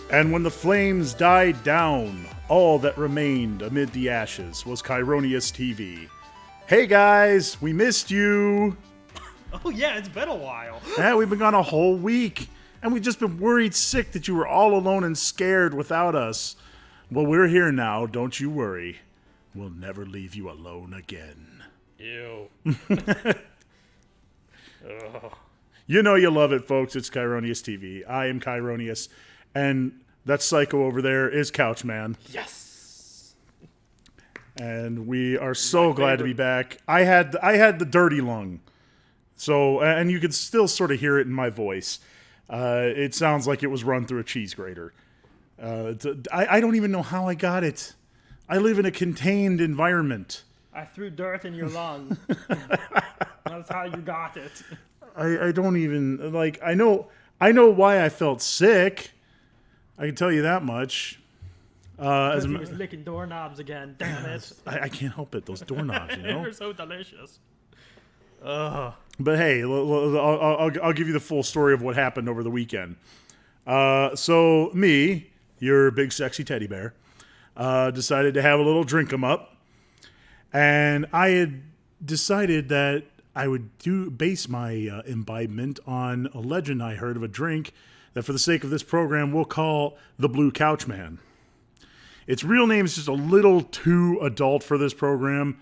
And when the flames died down, all that remained amid the ashes was Kieroneus TV. Hey guys, we missed you. Oh yeah, it's been a while. Yeah, we've been gone a whole week. And we've just been worried sick that you were all alone and scared without us. Well, we're here now, don't you worry. We'll never leave you alone again. Ew. You know you love it, folks. It's Kieroneus TV. I am Kieroneus. And that psycho over there is Couchman. Yes. And we are so glad to be back. I had the dirty lung. So, and you can still sort of hear it in my voice. It sounds like it was run through a cheese grater. I don't even know how I got it. I live in a contained environment. I threw dirt in your lung. That's how you got it. I don't even, like, I know why I felt sick. I can tell you that much. Because he was licking doorknobs again. Damn it. I can't help it. Those doorknobs, you know? They're so delicious. But hey, I'll give you the full story of what happened over the weekend. So me, your big sexy teddy bear, decided to have a little drink 'em up. And I had decided that I would base my imbibement on a legend I heard of a drink that for the sake of this program we'll call the Blue Couchman. Its real name is just a little too adult for this program,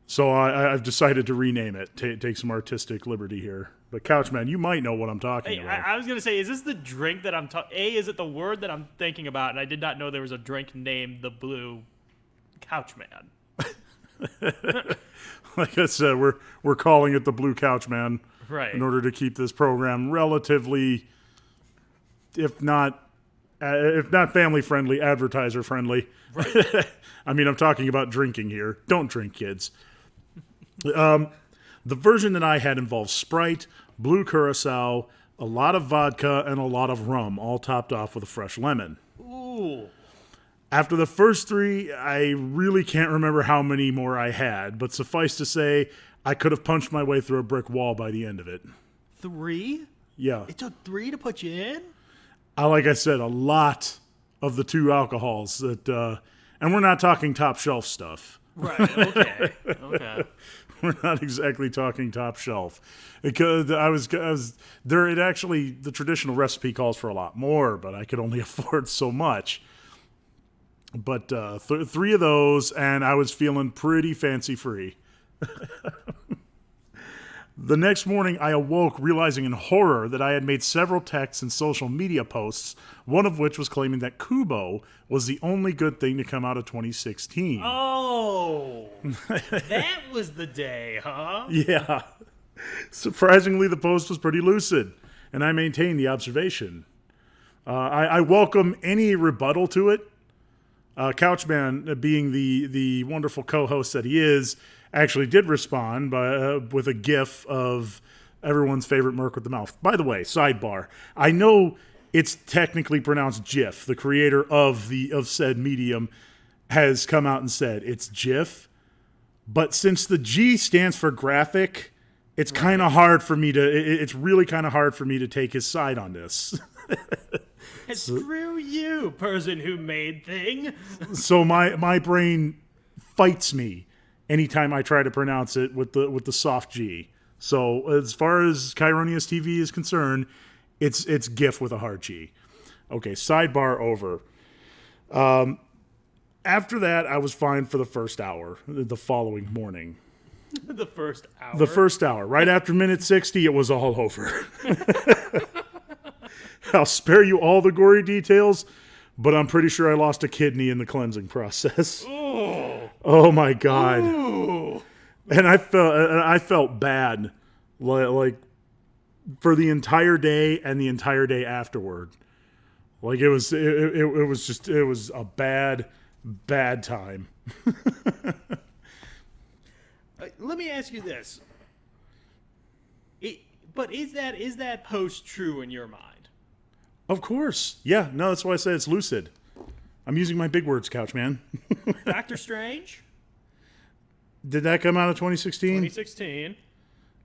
so I've decided to rename it. Take some artistic liberty here. But Couchman, you might know what I'm talking about. I was going to say, is this the drink that I'm talking... is it the word that I'm thinking about? And I did not know there was a drink named the Blue Couchman. Like I said, we're calling it the Blue Couchman, right? In order to keep this program relatively, if not family friendly, advertiser friendly. Right. I mean, I'm talking about drinking here. Don't drink, kids. The version that I had involved Sprite, blue curacao, a lot of vodka, and a lot of rum, all topped off with a fresh lemon. Ooh. After the first three, I really can't remember how many more I had, but suffice to say, I could have punched my way through a brick wall by the end of it. 3? Yeah. It took 3 to put you in? Like I said, a lot of the 2 alcohols that, and we're not talking top shelf stuff. Right, okay. Okay. We're not exactly talking top shelf. Because the traditional recipe calls for a lot more, but I could only afford so much. But 3 of those, and I was feeling pretty fancy-free. The next morning, I awoke realizing in horror that I had made several texts and social media posts, one of which was claiming that Kubo was the only good thing to come out of 2016. Oh, that was the day, huh? Yeah. Surprisingly, the post was pretty lucid, and I maintained the observation. I welcome any rebuttal to it. Couchman, being the wonderful co-host that he is, actually did respond with a gif of everyone's favorite Merc with the mouth. By the way, sidebar, I know it's technically pronounced GIF. The creator of said medium has come out and said it's GIF, but since the G stands for graphic, it's kind of hard for me to. It's really kind of hard for me to take his side on this. Screw you, person who made thing. So my brain fights me anytime I try to pronounce it with the soft G. So as far as Kieroneus TV is concerned, it's GIF with a hard G. Okay, sidebar over. After that, I was fine for the first hour, the following morning. The first hour. The first hour. Right after minute 60, it was all over. I'll spare you all the gory details, but I'm pretty sure I lost a kidney in the cleansing process. Oh. Oh my God. Ooh. And I felt bad, like for the entire day and the entire day afterward. Like it was a bad time. Let me ask you this. But is that post true in your mind? Of course. Yeah, no, that's why I say it's lucid. I'm using my big words, Couch Man. Doctor Strange? Did that come out of 2016? 2016.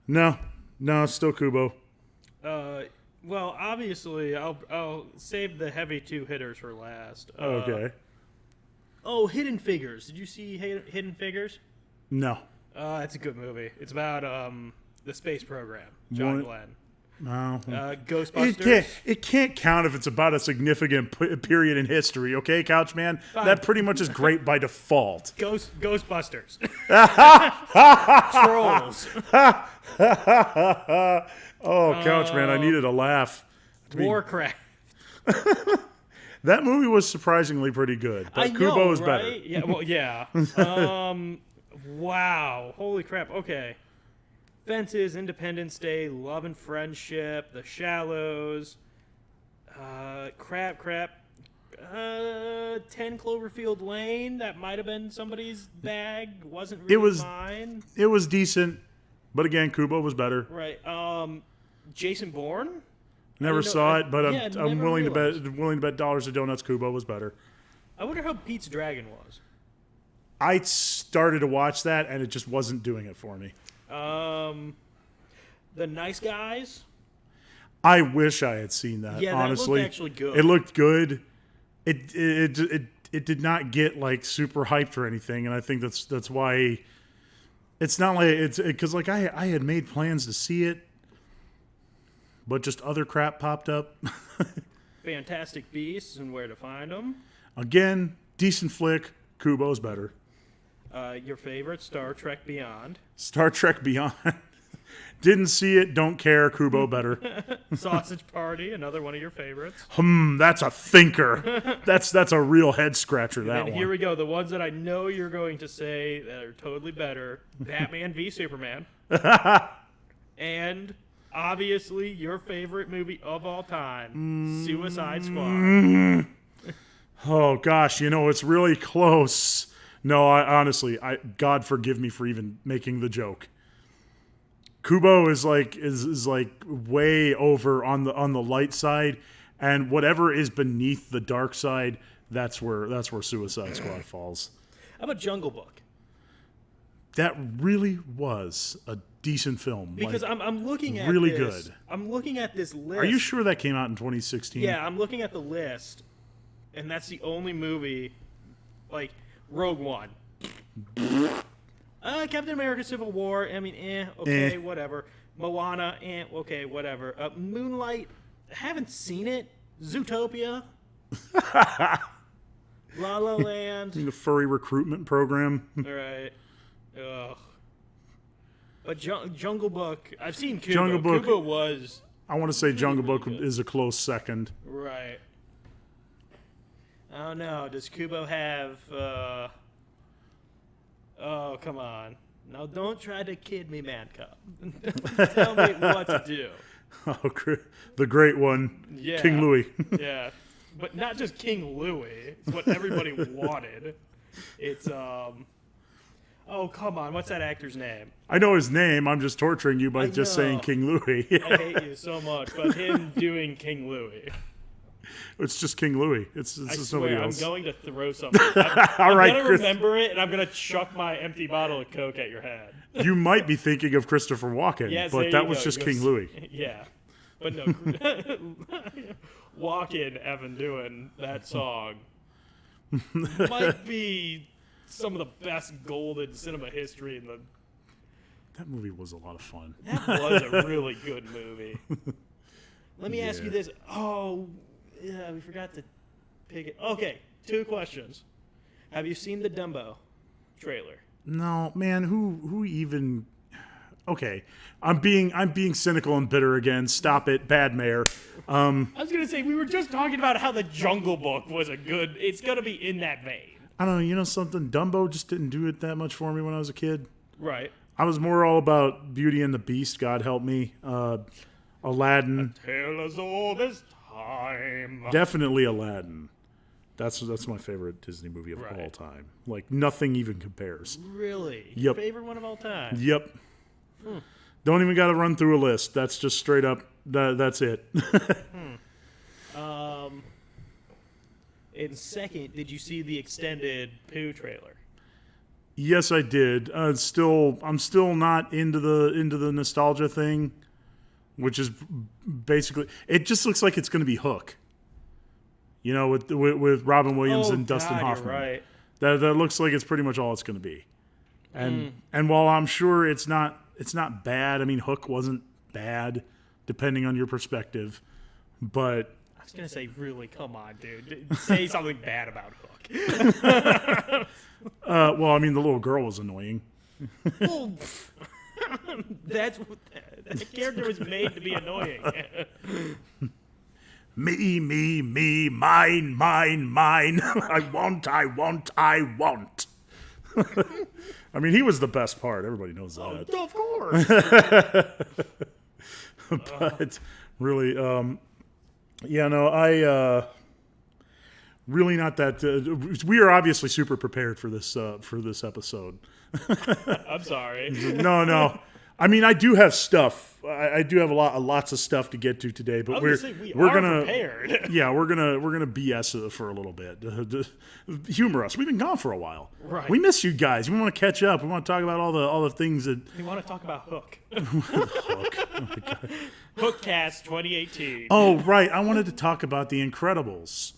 No, it's still Kubo. Well, obviously, I'll save the heavy two hitters for last. Okay. Oh, Hidden Figures. Did you see Hidden Figures? No. It's a good movie. It's about the space program. John Glenn. No. Ghostbusters. It can't count if it's about a significant period in history, okay, Couch Man? Fine. That pretty much is great by default. Ghostbusters. Trolls. Oh, Couch Man, I needed a laugh. Warcraft. That movie was surprisingly pretty good, but Kubo was better. Yeah, well, yeah. Wow. Holy crap. Okay. Fences, Independence Day, Love and Friendship, The Shallows, crap. 10 Cloverfield Lane, that might have been somebody's bag, wasn't really mine. It was decent, but again, Kubo was better. Right. Jason Bourne? Never saw it, but yeah, I'm willing to bet dollars to donuts Kubo was better. I wonder how Pete's Dragon was. I started to watch that, and it just wasn't doing it for me. The Nice Guys? I wish I had seen that. Yeah, honestly, that looked actually good. It looked good. It did not get like super hyped or anything, and I think that's why it's not like it's because like I had made plans to see it, but just other crap popped up. Fantastic Beasts and Where to Find Them. Again, decent flick. Kubo's better. Your favorite, Star Trek Beyond. Star Trek Beyond. Didn't see it, don't care. Kubo better. Sausage Party, another one of your favorites. That's a thinker. That's a real head scratcher, that And one. here we go, the ones that I know you're going to say that are totally better. Batman v Superman. And obviously your favorite movie of all time, Suicide Squad. Oh gosh, it's really close. No, honestly, God forgive me for even making the joke. Kubo is like way over on the light side, and whatever is beneath the dark side, that's where Suicide Squad falls. How about Jungle Book? That really was a decent film. Because I'm looking at really this, good. I'm looking at this list. Are you sure that came out in 2016? Yeah, I'm looking at the list, and that's the only movie, like Rogue One. Captain America: Civil War. I mean, okay, whatever. Moana, okay, whatever. Moonlight, haven't seen it. Zootopia. La La Land. The furry recruitment program. All right. Ugh. But Jungle Book, I've seen Kubo. Jungle Book. Kubo was. I want to say Jungle really Book good. is a close second. Right. Oh no, does Kubo have oh, come on. Now don't try to kid me, Man Cub. Tell me what to do. Oh, the great one, Yeah. King Louis. Yeah. But not just King Louis. It's what everybody wanted. It's oh, come on. What's that actor's name? I know his name. I'm just torturing you by just saying know. King Louis. I hate you so much. But him doing King Louis. It's just King Louis. It's I just swear, nobody I'm else. going to throw something. I'm right, going to Chris. remember it, and I'm going to chuck my empty bottle of Coke at your head. You might be thinking of Christopher Walken, Yes, but there that you was go. just You King go Louis. Yeah. But no. Walk in, Evan, doing that song might be some of the best gold in cinema history. That movie was a lot of fun. That was a really good movie. Let me ask you this. Oh, Yeah, we forgot to pick it. Okay, 2 questions. Have you seen the Dumbo trailer? No, man, who even... Okay, I'm being cynical and bitter again. Stop it, bad mayor. I was gonna say, we were just talking about how the Jungle Book was a good... It's gonna be in that vein. I don't know, you know something? Dumbo just didn't do it that much for me when I was a kid. Right. I was more all about Beauty and the Beast, God help me. Aladdin. A tale as old as time. Definitely Aladdin. That's my favorite Disney movie of all time. Like, nothing even compares. Really? Yep. Your favorite one of all time? Yep. Don't even got to run through a list. That's just straight up, that's it. In second, did you see the extended Pooh trailer? Yes, I did. I'm still not into the nostalgia thing, which is basically, it just looks like it's going to be Hook. You know, with Robin Williams and Dustin Hoffman. You're right. That looks like it's pretty much all it's going to be. And while I'm sure it's not bad. I mean, Hook wasn't bad, depending on your perspective. But I was gonna say, really, come on, dude, say something bad about Hook. well, I mean, the little girl was annoying. Well, that character was made to be annoying. Me, mine. I want. I mean, he was the best part. Everybody knows that. Oh, of course. But really, yeah, no, I really not that. We are obviously super prepared for this episode. I'm sorry. No. I mean, I do have stuff. I do have lots of stuff to get to today, but we're gonna prepared. Yeah, we're gonna BS for a little bit. Humor us. We've been gone for a while. Right. We miss you guys. We want to catch up. We want to talk about all the things that. We want to talk about Hook. Hook. Oh my God. Hookcast 2018. Oh right, I wanted to talk about The Incredibles.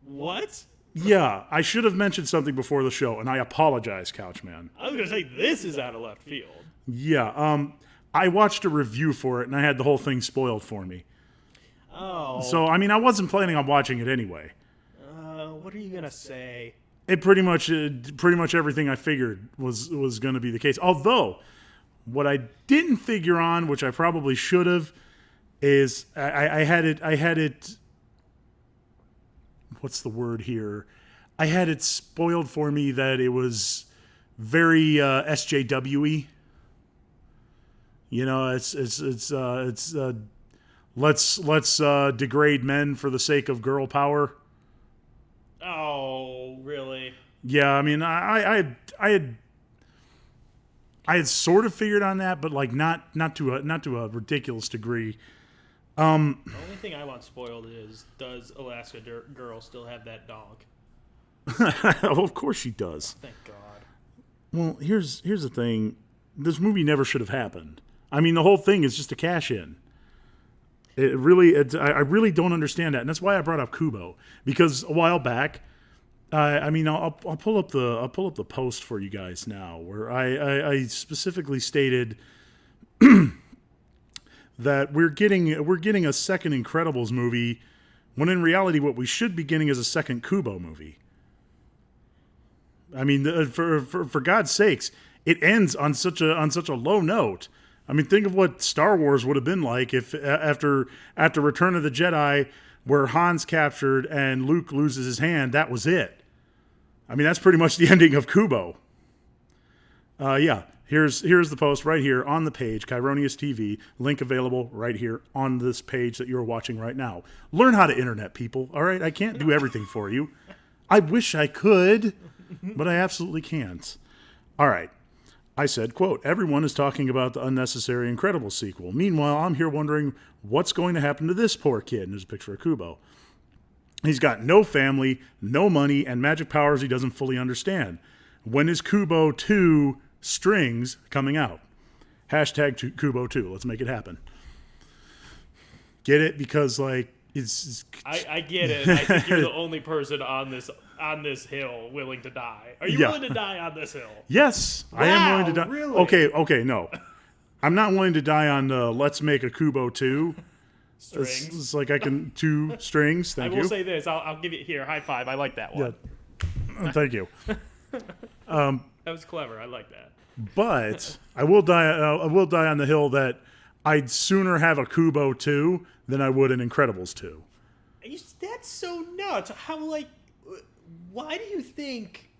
What? Yeah, I should have mentioned something before the show, and I apologize, Couchman. I was gonna say, this is out of left field. Yeah, I watched a review for it, and I had the whole thing spoiled for me. Oh. So, I mean, I wasn't planning on watching it anyway. What are you gonna say? It pretty much everything I figured was going to be the case. Although, what I didn't figure on, which I probably should have, is I had it. What's the word here? I had it spoiled for me that it was very SJW-y. You know, it's let's degrade men for the sake of girl power. Oh, really? Yeah, I mean, I had sort of figured on that, but like not to a ridiculous degree. The only thing I want spoiled is, does Alaska Girl still have that dog? Well, of course she does. Thank God. Well, here's the thing. This movie never should have happened. I mean, the whole thing is just a cash in. I really don't understand that, and that's why I brought up Kubo, because a while back, I mean, I'll pull up the post for you guys now, where I specifically stated that we're getting a second Incredibles movie, when in reality what we should be getting is a second Kubo movie. I mean, for God's sakes, it ends on such a low note. I mean, think of what Star Wars would have been like if after Return of the Jedi, where Han's captured and Luke loses his hand, that was it. I mean, that's pretty much the ending of Kubo. Yeah, here's the post right here on the page, Kieroneus TV, link available right here on this page that you're watching right now. Learn how to internet, people, all right? I can't do everything for you. I wish I could, but I absolutely can't. All right. I said, quote, everyone is talking about the unnecessary Incredibles sequel. Meanwhile, I'm here wondering what's going to happen to this poor kid. And there's a picture of Kubo. He's got no family, no money, and magic powers he doesn't fully understand. When is Kubo 2 strings coming out? Hashtag Kubo 2. Let's make it happen. Get it? Because, like, it's I get it. I think you're the only person on this hill willing to die. Are you willing to die on this hill? Yes, wow, I am willing to die. Really? Okay, no. I'm not willing to die on Let's Make a Kubo 2. Strings. It's like I can 2 strings. Thank I you. will say this. I'll give you here. High five. I like that one. Yeah. Thank you. That was clever. I like that. But I will die. I will die on the hill that I'd sooner have a Kubo 2 than I would an Incredibles 2. That's so nuts. How, like, why do you think...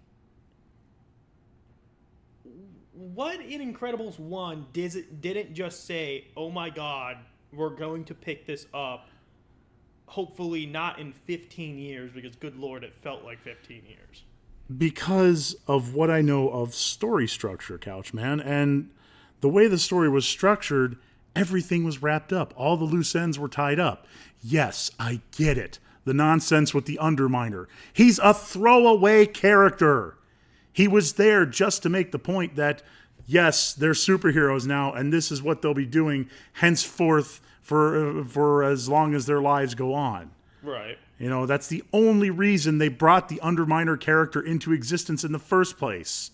What in Incredibles 1 didn't just say, oh my god, we're going to pick this up, hopefully not in 15 years, because good lord, it felt like 15 years. Because of what I know of story structure, Couchman, and the way the story was structured, everything was wrapped up. All the loose ends were tied up. Yes, I get it. The nonsense with the Underminer. He's a throwaway character. He was there just to make the point that, yes, they're superheroes now, and this is what they'll be doing henceforth for as long as their lives go on. Right. You know, that's the only reason they brought the Underminer character into existence in the first place.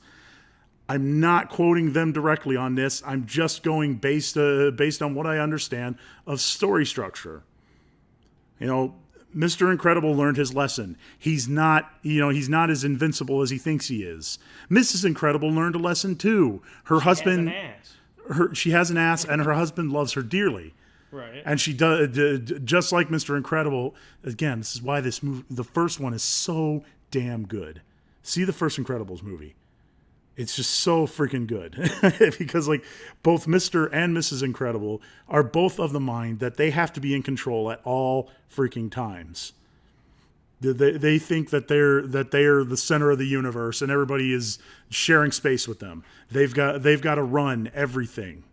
I'm not quoting them directly on this. I'm just going based on what I understand of story structure. You know, Mr. Incredible learned his lesson. He's not as invincible as he thinks he is. Mrs. Incredible learned a lesson too. Her husband, she has an ass, and her husband loves her dearly. Right. And she does, just like Mr. Incredible. Again, this is why this movie, the first one, is so damn good. See the first Incredibles movie. It's just so freaking good. Because like both Mr. and Mrs. Incredible are both of the mind that they have to be in control at all freaking times. They think that they are the center of the universe and everybody is sharing space with them. They've got to run everything.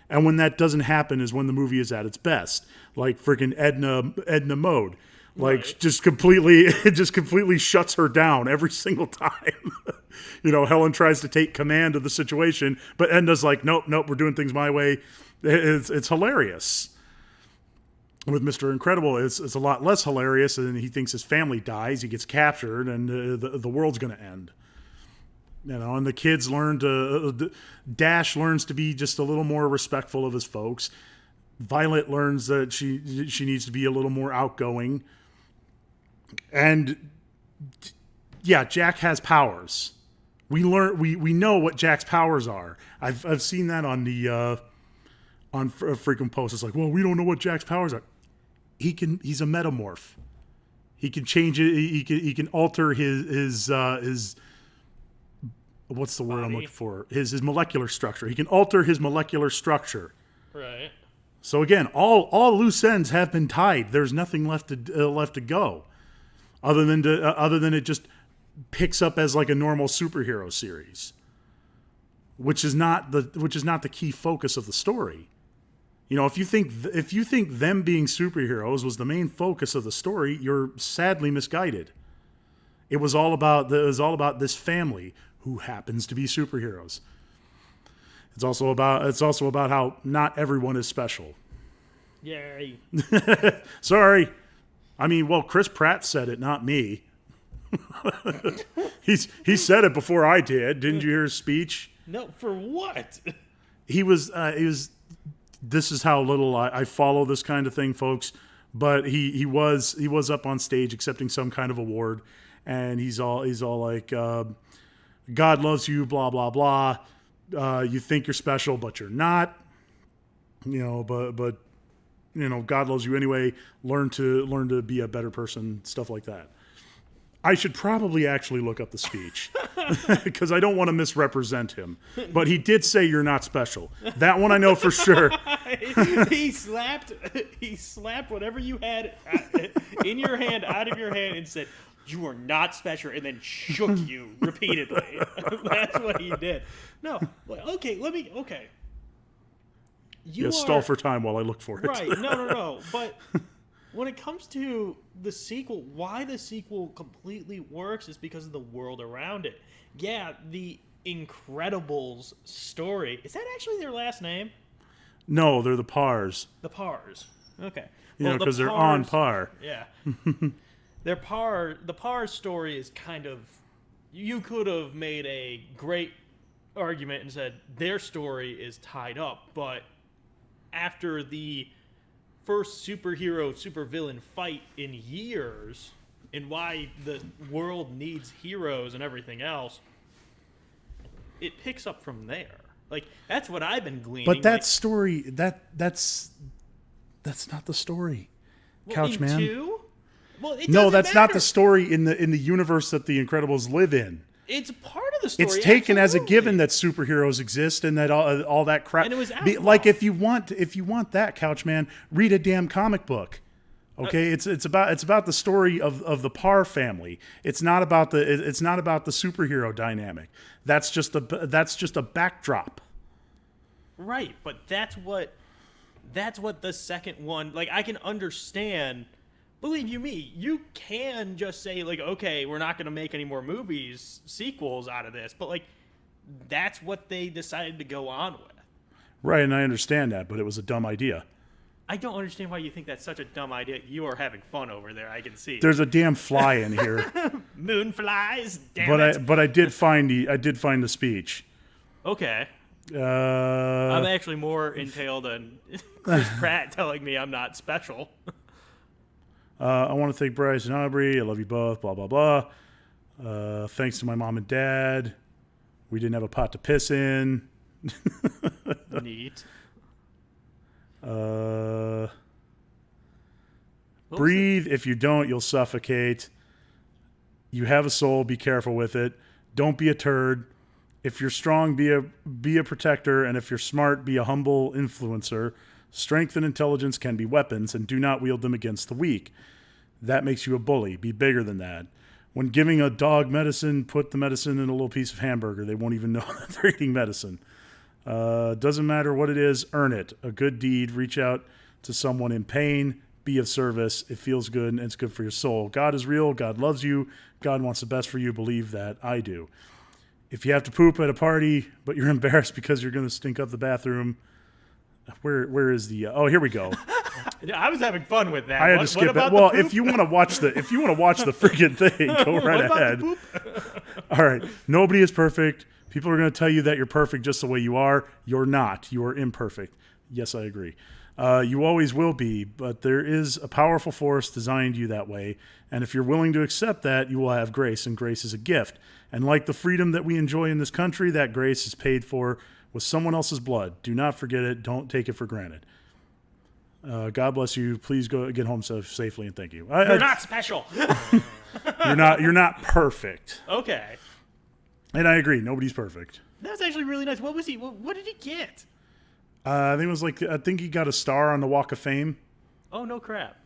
And when that doesn't happen is when the movie is at its best. Like freaking Edna Mode. Like right. just completely shuts her down every single time. You know, Helen tries to take command of the situation, but Edna's like, nope, we're doing things my way. It's hilarious. With Mr. Incredible, it's a lot less hilarious, and he thinks his family dies, he gets captured, and the world's going to end. You know, and the kids learn to... Dash learns to be just a little more respectful of his folks. Violet learns that she needs to be a little more outgoing. And yeah, Jack has powers. We know what Jack's powers are. I've seen that on the on freaking posts. It's like, well, we don't know what Jack's powers are. He's a metamorph. He can change it. He can alter his what's the word body. I'm looking for? His molecular structure. He can alter his molecular structure. Right. So again, all loose ends have been tied. There's nothing left to go, other than it just picks up as like a normal superhero series, which is not the key focus of the story. You know, if you think them being superheroes was the main focus of the story, you're sadly misguided. It was all about this family who happens to be superheroes. It's also about how not everyone is special. Yay. Sorry. I mean, well, Chris Pratt said it, not me. He said it before I did. Didn't you hear his speech? No, for what? He was this is how little I follow this kind of thing, folks. But he was up on stage accepting some kind of award, and he's all like, God loves you, blah blah blah. You think you're special, but you're not. You know, but you know, God loves you anyway. Learn to be a better person. Stuff like that. I should probably actually look up the speech because I don't want to misrepresent him. But he did say you're not special. That one I know for sure. He slapped whatever you had in your hand out of your hand and said, "You are not special," and then shook you repeatedly. That's what he did. No, okay, okay. You stall for time while I look for it. Right, no. But when it comes to the sequel, why the sequel completely works is because of the world around it. Yeah, the Incredibles story. Is that actually their last name? No, they're the Pars. The Pars. Okay. You know, because they're on par. Yeah. The Pars story is kind of... You could have made a great argument and said their story is tied up, but after the first superhero supervillain fight in years, and why the world needs heroes and everything else, it picks up from there. Like, that's what I've been gleaning. But that story, that's not the story, Couchman. Two? Well, no, that's not matter. the story in the universe that the Incredibles live in. It's part of the story. It's taken as a absolutely. given that superheroes exist and that all that crap. And it was like if you want that, Couchman, read a damn comic book. Okay, it's about the story of the Parr family. It's not about the superhero dynamic. That's just a backdrop. Right, but that's what the second one, like, I can understand. Believe you me, you can just say, like, okay, we're not going to make any more movies, sequels out of this, but, like, that's what they decided to go on with. Right, and I understand that, but it was a dumb idea. I don't understand why you think that's such a dumb idea. You are having fun over there, I can see. There's a damn fly in here. Moonflies, damn it. But I did find the speech. Okay. I'm actually more entailed on Chris Pratt telling me I'm not special. I want to thank Bryce and Aubrey. I love you both. Blah, blah, blah. Thanks to my mom and dad. We didn't have a pot to piss in. Neat. Breathe. If you don't, you'll suffocate. You have a soul. Be careful with it. Don't be a turd. If you're strong, be a protector. And if you're smart, be a humble influencer. Strength and intelligence can be weapons, and do not wield them against the weak. That makes you a bully. Be bigger than that. When giving a dog medicine, put the medicine in a little piece of hamburger. They won't even know that they're eating medicine. Doesn't matter what it is, earn it. A good deed. Reach out to someone in pain. Be of service. It feels good, and it's good for your soul. God is real. God loves you. God wants the best for you. Believe that. I do. If you have to poop at a party, but you're embarrassed because you're going to stink up the bathroom, where is the? Oh, here we go. I was having fun with that. I had to skip it. Well, if you want to watch the freaking thing, go right ahead. All right. Nobody is perfect. People are going to tell you that you're perfect just the way you are. You're not. You are imperfect. Yes, I agree. You always will be, but there is a powerful force designed you that way. And if you're willing to accept that, you will have grace, and grace is a gift. And like the freedom that we enjoy in this country, that grace is paid for with someone else's blood. Do not forget it. Don't take it for granted. God bless you. Please go get home safely, and thank you. You're not special. You're not perfect. Okay. And I agree. Nobody's perfect. That was actually really nice. What was he? What did he get? I think he got a star on the Walk of Fame. Oh, no crap.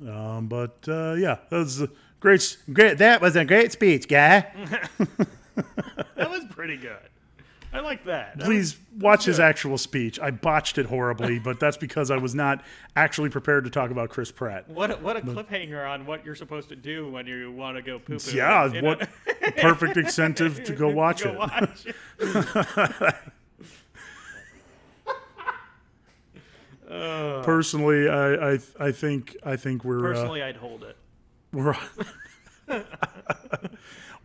Yeah, that was great. That was a great speech, guy. That was pretty good. I like that. Please watch his actual speech. I botched it horribly, but that's because I was not actually prepared to talk about Chris Pratt. What a cliffhanger on what you're supposed to do when you want to go poo-poo. Yeah, what perfect incentive to go watch it. Watch it. Personally, I think we're Personally, I'd hold it. we're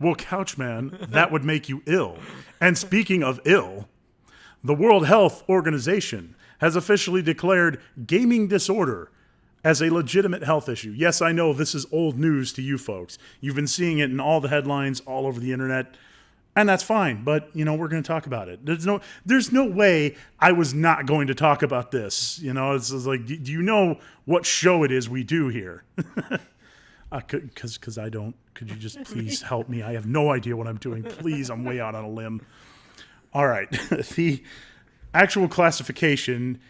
well, Couchman, that would make you ill. And speaking of ill, the World Health Organization has officially declared gaming disorder as a legitimate health issue. Yes, I know this is old news to you folks. You've been seeing it in all the headlines all over the internet. And that's fine, but we're going to talk about it. There's no way I was not going to talk about this. It's like, do you know what show it is we do here? Because I don't. Could you just please help me? I have no idea what I'm doing. Please, I'm way out on a limb. All right, the actual classification,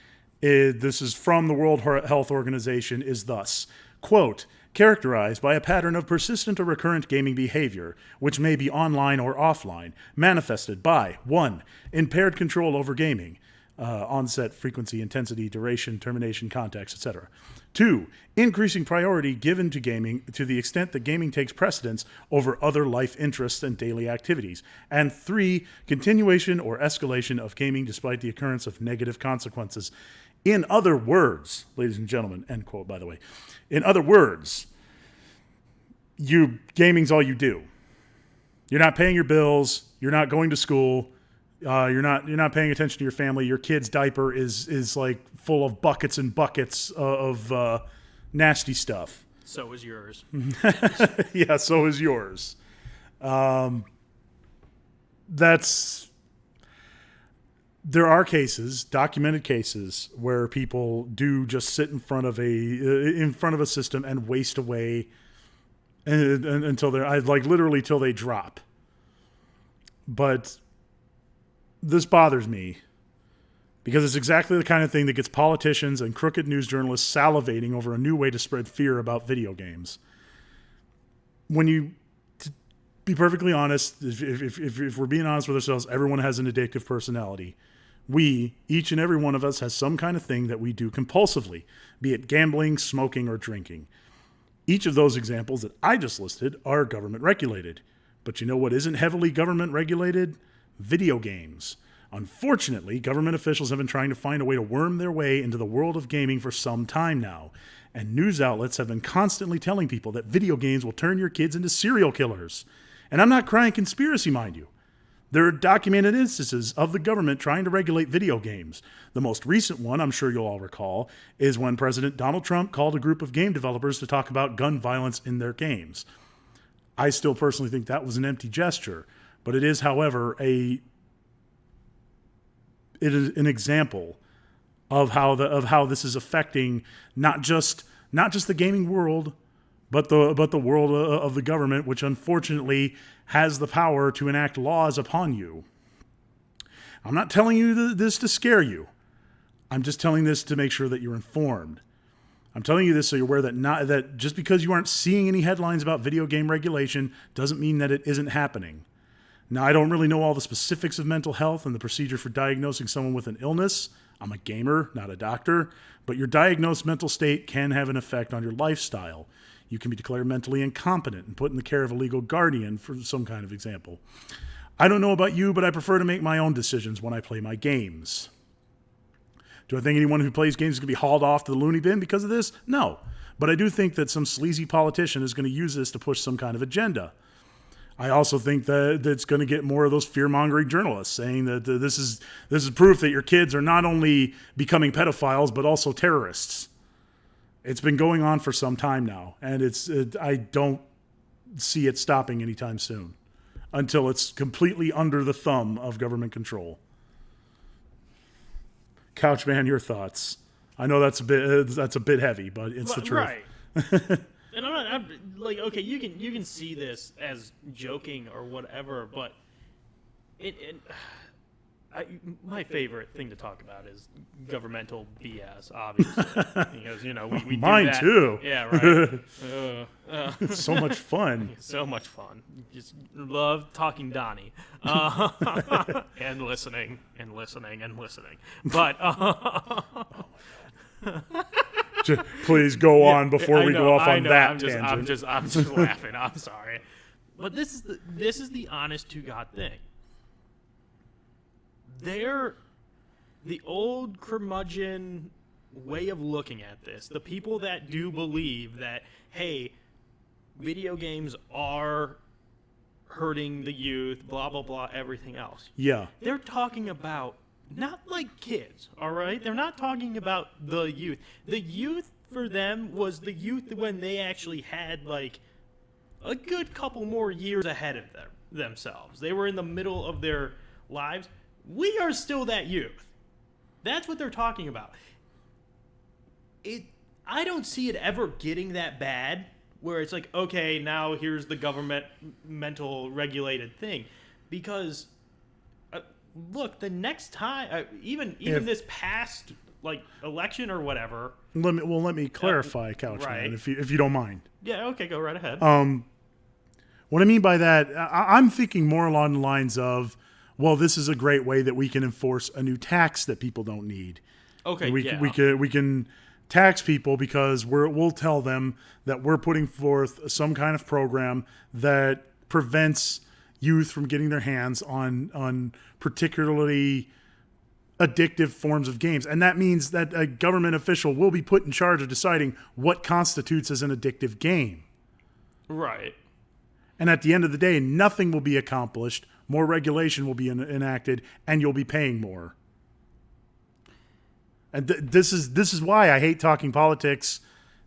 this is from the World Health Organization, is thus, quote, characterized by a pattern of persistent or recurrent gaming behavior, which may be online or offline, manifested by 1. Impaired control over gaming, onset, frequency, intensity, duration, termination, context, etc. 2. Increasing priority given to gaming to the extent that gaming takes precedence over other life interests and daily activities. And 3. Continuation or escalation of gaming despite the occurrence of negative consequences. In other words, ladies and gentlemen, end quote, by the way. In other words, gaming's all you do. You're not paying your bills. You're not going to school. You're not paying attention to your family. Your kid's diaper is like full of buckets and buckets of nasty stuff. So is yours. Yeah, so is yours. There are cases, documented cases, where people do just sit in front of a system and waste away until they're literally till they drop. But this bothers me because it's exactly the kind of thing that gets politicians and crooked news journalists salivating over a new way to spread fear about video games. To be perfectly honest, if we're being honest with ourselves, everyone has an addictive personality. Each and every one of us has some kind of thing that we do compulsively, be it gambling, smoking, or drinking. Each of those examples that I just listed are government regulated. But you know what isn't heavily government regulated? Video games. Unfortunately, government officials have been trying to find a way to worm their way into the world of gaming for some time now. And news outlets have been constantly telling people that video games will turn your kids into serial killers. And I'm not crying conspiracy, mind you. There are documented instances of the government trying to regulate video games. The most recent one, I'm sure you'll all recall, is when President Donald Trump called a group of game developers to talk about gun violence in their games. I still personally think that was an empty gesture, but it is, however, it is an example of how this is affecting not just the gaming world, but the world of the government, which unfortunately has the power to enact laws upon you. I'm not telling you this to scare you. I'm just telling this to make sure that you're informed. I'm telling you this so you're aware that just because you aren't seeing any headlines about video game regulation doesn't mean that it isn't happening. Now, I don't really know all the specifics of mental health and the procedure for diagnosing someone with an illness. I'm a gamer, not a doctor, but your diagnosed mental state can have an effect on your lifestyle. You can be declared mentally incompetent and put in the care of a legal guardian, for some kind of example. I don't know about you, but I prefer to make my own decisions when I play my games. Do I think anyone who plays games is going to be hauled off to the loony bin because of this? No. But I do think that some sleazy politician is going to use this to push some kind of agenda. I also think that it's going to get more of those fear-mongering journalists saying that this is proof that your kids are not only becoming pedophiles, but also terrorists. It's been going on for some time now, and I don't see it stopping anytime soon until it's completely under the thumb of government control. Couchman, your thoughts? I know that's a bit heavy, but it's the truth. Right. And I'm like, okay, you can see this as joking or whatever, but my favorite thing to talk about is governmental BS, obviously, because we mine do that. Too. Yeah, right. It's so much fun. So much fun. Just love talking Donnie, and listening and listening and listening. But please go on before we go off on that tangent. I'm just laughing. I'm sorry, but this is the honest to God thing. The old curmudgeon way of looking at this, the people that do believe that, hey, video games are hurting the youth, blah, blah, blah, everything else. Yeah. They're talking about not like kids, all right? They're not talking about the youth. The youth for them was the youth when they actually had, like, a good couple more years ahead of themselves. They were in the middle of their lives. We are still that youth. That's what they're talking about. I don't see it ever getting that bad where it's like, okay, now here's the government mental regulated thing. Because, look, the next time, even this past election or whatever. Let me clarify, Couchman, right. if you don't mind. Yeah, okay, go right ahead. What I mean by that, I'm thinking more along the lines of, well, this is a great way that we can enforce a new tax that people don't need. Okay, we can tax people because we'll tell them that we're putting forth some kind of program that prevents youth from getting their hands on particularly addictive forms of games. And that means that a government official will be put in charge of deciding what constitutes as an addictive game. Right. And at the end of the day, nothing will be accomplished more regulation will be enacted, and you'll be paying more. And this is why I hate talking politics,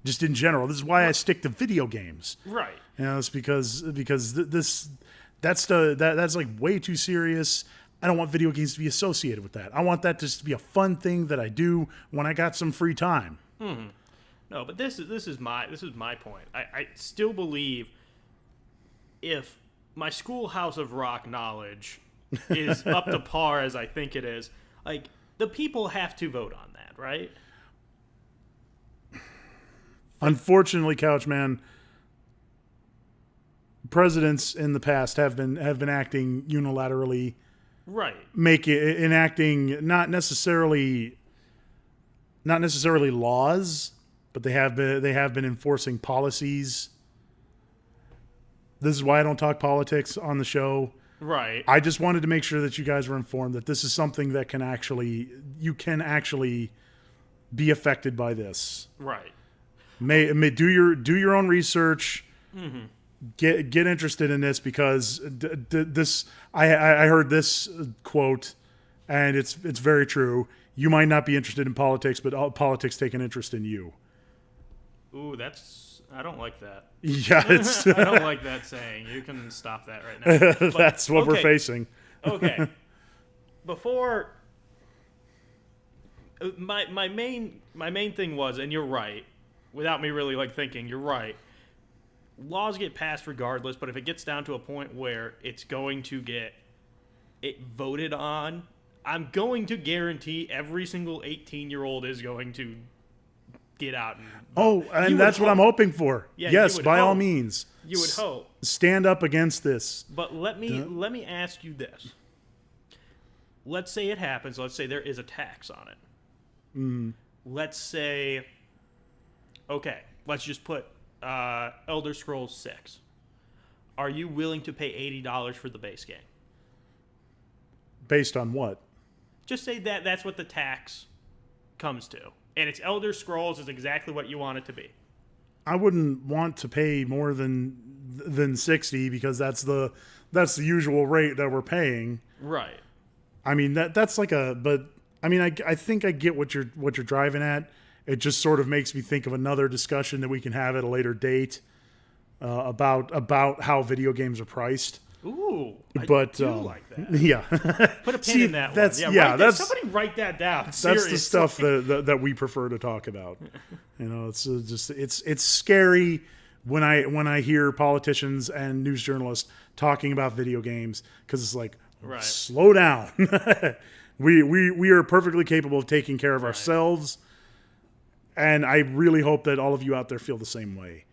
just in general. This is why I stick to video games. Right. It's because that's like way too serious. I don't want video games to be associated with that. I want that just to be a fun thing that I do when I got some free time. Mm-hmm. No, but this is my point. I still believe if my Schoolhouse of Rock knowledge is up to par as I think it is, like, the people have to vote on that, right? Unfortunately, Couchman, presidents in the past have been acting unilaterally, right? Enacting not necessarily laws, but they have been enforcing policies. This is why I don't talk politics on the show. Right. I just wanted to make sure that you guys were informed that this is something that you can actually be affected by this. Right. May do your own research. Mm-hmm. Get interested in this, because this I heard this quote, and it's very true. You might not be interested in politics, but politics take an interest in you. Ooh, I don't like that. Yeah, I don't like that saying. You can stop that right now. But, that's what we're facing. Okay. Before my main thing was, and you're right, without me really like thinking, you're right. Laws get passed regardless, but if it gets down to a point where it's going to get it voted on, I'm going to guarantee every single 18-year-old is going to get out and vote. And that's what I'm hoping for. Yeah, yes, by all means. You would hope. Stand up against this. But let me ask you this. Let's say it happens. Let's say there is a tax on it. Mm. Let's say, okay, let's just put Elder Scrolls 6. Are you willing to pay $80 for the base game? Based on what? Just say that's what the tax comes to. And it's Elder Scrolls is exactly what you want it to be. I wouldn't want to pay more than 60, because that's the usual rate that we're paying. Right. I mean that's like but I mean I think I get what you're driving at. It just sort of makes me think of another discussion that we can have at a later date about how video games are priced. Ooh, but I do like that. Yeah, put a pin in that one. Somebody write that down. Seriously. That's the stuff that we prefer to talk about. It's just it's scary when I hear politicians and news journalists talking about video games, because it's like, right, slow down. we are perfectly capable of taking care of ourselves, and I really hope that all of you out there feel the same way,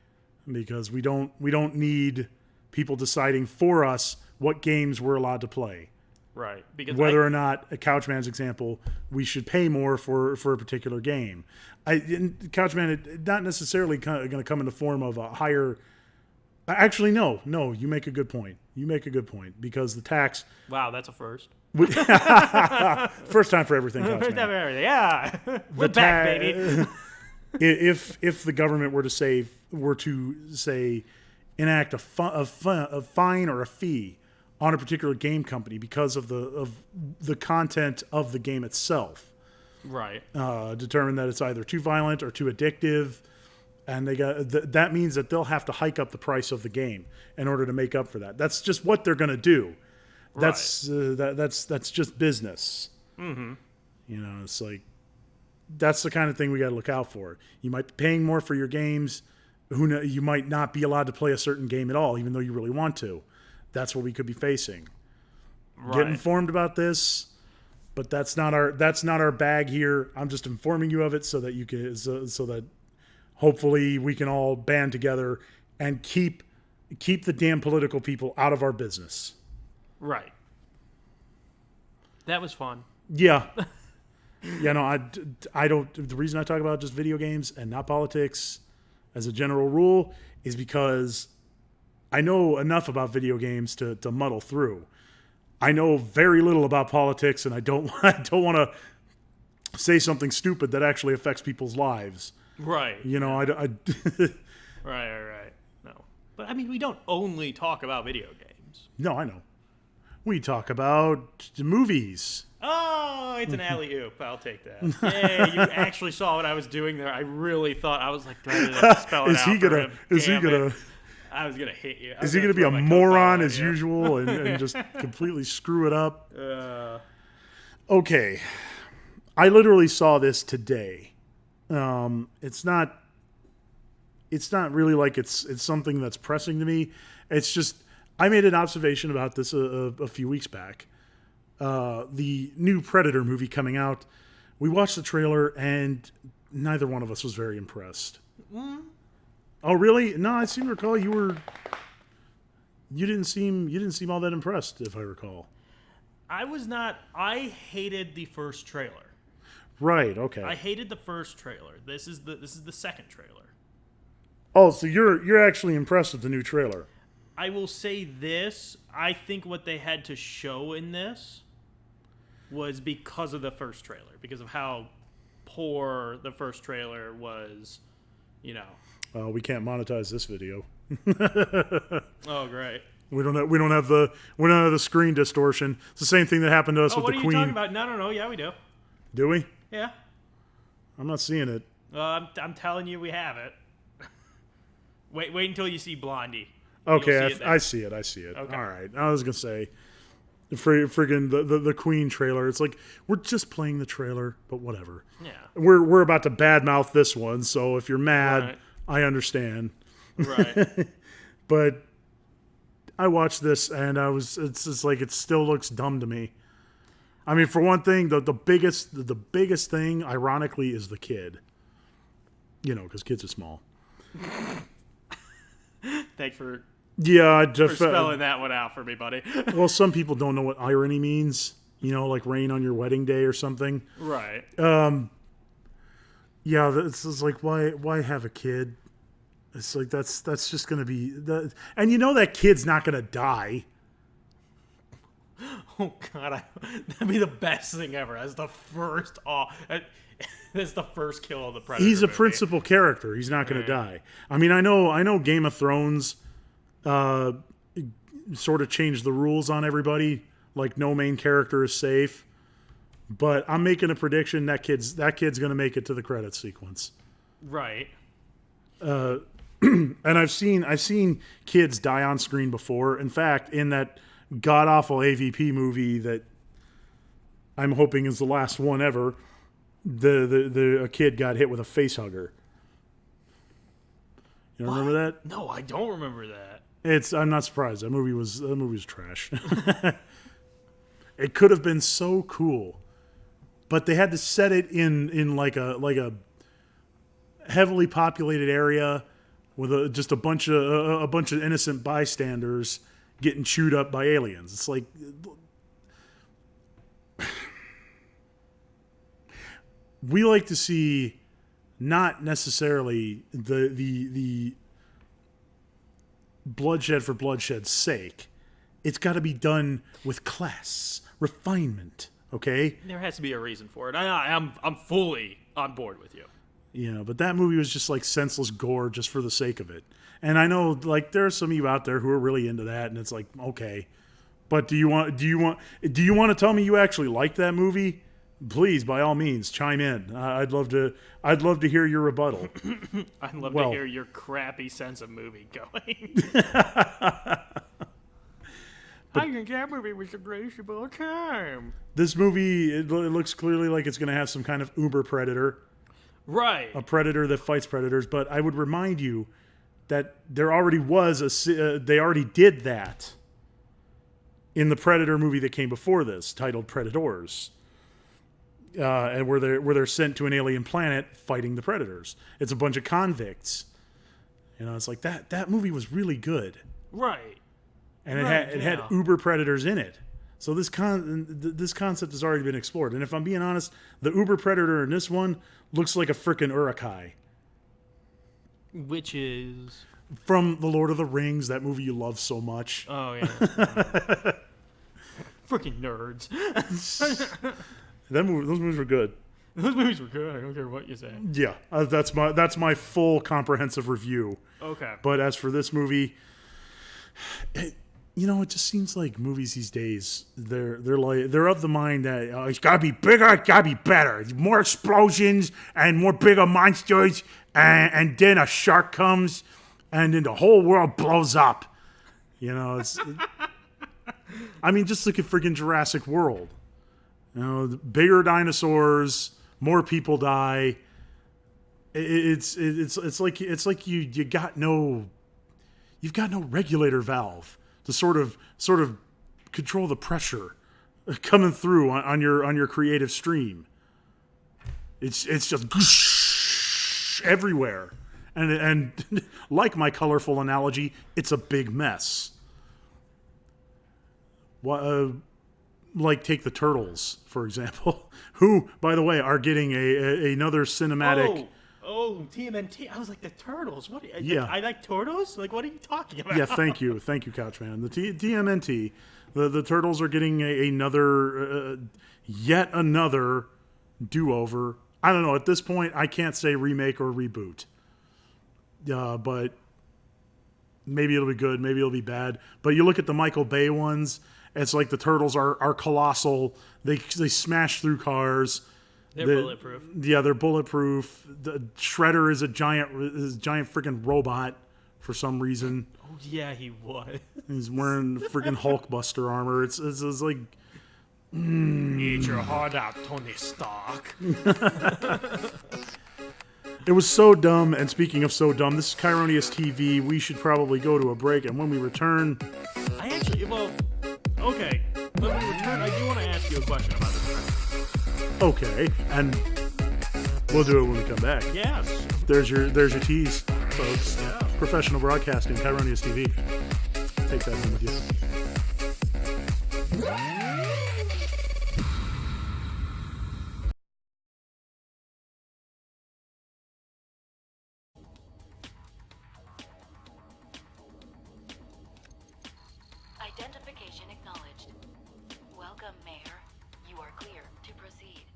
because we don't need people deciding for us what games we're allowed to play. Right. Because whether or not, a Couchman's example, we should pay more for a particular game. Couchman, not necessarily going to come in the form of a higher. Actually, no. You make a good point. Because the tax. Wow, that's a first. First time for everything, Couchman. First time for everything. Yeah, we're back, baby. If the government were to say enact a fine or a fee on a particular game company because of the content of the game itself, right? Determine that it's either too violent or too addictive, and that means that they'll have to hike up the price of the game in order to make up for that. That's just what they're going to do. Right. That's just business. Mm-hmm. It's like, that's the kind of thing we got to look out for. You might be paying more for your games. You might not be allowed to play a certain game at all, even though you really want to. That's what we could be facing. Right. Get informed about this, but that's not our bag here. I'm just informing you of it so that you can so that hopefully we can all band together and keep the damn political people out of our business. Right. That was fun. Yeah. Yeah, no, I don't. The reason I talk about just video games and not politics, as a general rule, is because I know enough about video games to muddle through. I know very little about politics, and I don't want to say something stupid that actually affects people's lives. Right. Right. No, but I mean, we don't only talk about video games. No, I know. we talk about movies. Oh, it's an alley-oop. I'll take that. Hey, you actually saw what I was doing there. I really thought I was like trying to spell it out. I was gonna hit you. Is he gonna be a moron as usual and just completely screw it up? Okay, I literally saw this today. It's not really like it's something that's pressing to me. It's just I made an observation about this a few weeks back. The new Predator movie coming out. We watched the trailer and neither one of us was very impressed. Oh, really? No, I seem to recall you didn't seem all that impressed, if I recall. I was not. I hated the first trailer. Right. Okay. I hated the first trailer. This is the second trailer. Oh, so you're actually impressed with the new trailer? I will say this. I think what they had to show in this was because of the first trailer, because of how poor the first trailer was, you know. We can't monetize this video. Oh, great. We don't have the screen distortion. It's the same thing that happened to us with the Queen. What are you talking about? No. Yeah, we do. Do we? Yeah. I'm not seeing it. I'm telling you, we have it. Wait until you see Blondie. Okay, I see it. Okay. All right. I was gonna say, friggin' the Queen trailer. It's like we're just playing the trailer, but whatever. Yeah. We're about to badmouth this one, so if you're mad, right. I understand. Right. But I watched this and it's just like it still looks dumb to me. I mean, for one thing, the biggest thing, ironically, is the kid. You know, because kids are small. Thanks for spelling that one out for me, buddy. Well, some people don't know what irony means. You know, like rain on your wedding day or something. Right. Yeah, it's like why have a kid? It's like that's just gonna be that, and you know that kid's not gonna die. Oh God, that'd be the best thing ever. That's the first. That's the first kill of the Predator. He's a movie. principal character. He's not going to die. I mean, I know. Game of Thrones sort of changed the rules on everybody. Like, no main character is safe. But I'm making a prediction that kid's going to make it to the credits sequence. Right. And I've seen kids die on screen before. In fact, in that god awful AVP movie that I'm hoping is the last one ever. A kid got hit with a face hugger. You don't remember that? No, I don't remember that. I'm not surprised. That movie was trash. It could have been so cool, but they had to set it in like a heavily populated area with just a bunch of innocent bystanders getting chewed up by aliens. It's like. We like to see not necessarily the bloodshed for bloodshed's sake. It's got to be done with class, refinement, okay? There has to be a reason for it. I'm fully on board with you. Yeah, but that movie was just like senseless gore just for the sake of it. And I know like there are some of you out there who are really into that and it's like, okay. But do you want to tell me you actually like that movie? Please, by all means, chime in. I'd love to hear your rebuttal. I'd love to hear your crappy sense of movie going. I think that movie was the greatest of all time. This movie, it looks clearly like it's going to have some kind of uber predator. Right. A predator that fights predators. But I would remind you that there already was they already did that in the Predator movie that came before this, titled Predators. And where they're sent to an alien planet fighting the predators. It's a bunch of convicts. You know, it's like that movie was really good. Right. And it had uber predators in it. So this concept has already been explored. And if I'm being honest, the uber predator in this one looks like a frickin' Urukai. Which is from The Lord of the Rings, that movie you love so much. Oh yeah. Freaking nerds. Those movies were good. Those movies were good. I don't care what you say. Yeah, that's my full comprehensive review. Okay. But as for this movie, it just seems like movies these days, they're of the mind that it's gotta be bigger, it gotta be better. More explosions and more bigger monsters, and then a shark comes, and then the whole world blows up. I mean, just look at friggin' Jurassic World. Bigger dinosaurs, more people die. It's like you've got no regulator valve to sort of control the pressure coming through on your creative stream. It's just everywhere, and like my colorful analogy, it's a big mess. Like take the Turtles for example, who, by the way, are getting another cinematic. Oh, TMNT. I was like, the Turtles. What? Yeah. I like turtles? Like, what are you talking about? Yeah, thank you, Couchman. The TMNT, the Turtles are getting yet another do-over. I don't know. At this point, I can't say remake or reboot. But maybe it'll be good, maybe it'll be bad. But you look at the Michael Bay ones, it's like the Turtles are colossal. They smash through cars. They're bulletproof. Yeah, they're bulletproof. The Shredder is a giant freaking robot for some reason. Oh yeah, he was. He's wearing freaking Hulkbuster armor. It's like. Eat your heart out, Tony Stark. It was so dumb. And speaking of so dumb, this is Kieroneus TV. We should probably go to a break, and when we return, okay. When we return, I do want to ask you a question about this. okay, and we'll do it when we come back. Yes. There's your tease, folks. Yeah. Professional broadcasting, Kieroneus TV. Take that home with you. Identification acknowledged. Welcome, Mayor. You are clear to proceed.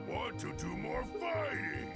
Want to do more fighting?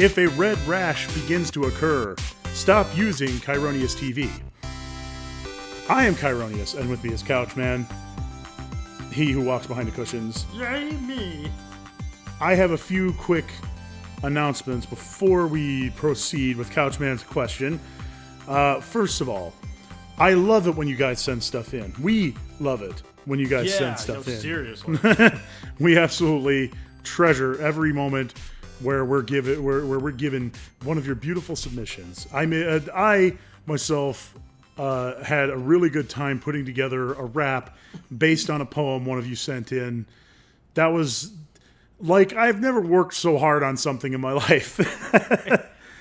If a red rash begins to occur, stop using Kieroneus TV. I am Kieroneus, and with me is Couchman, he who walks behind the cushions. Yay, me. I have a few quick announcements before we proceed with Couchman's question. First of all, I love it when you guys send stuff in. We love it when you guys send stuff in. Seriously. We absolutely treasure every moment where we're given one of your beautiful submissions. I myself had a really good time putting together a rap based on a poem one of you sent in. That was like, I've never worked so hard on something in my life.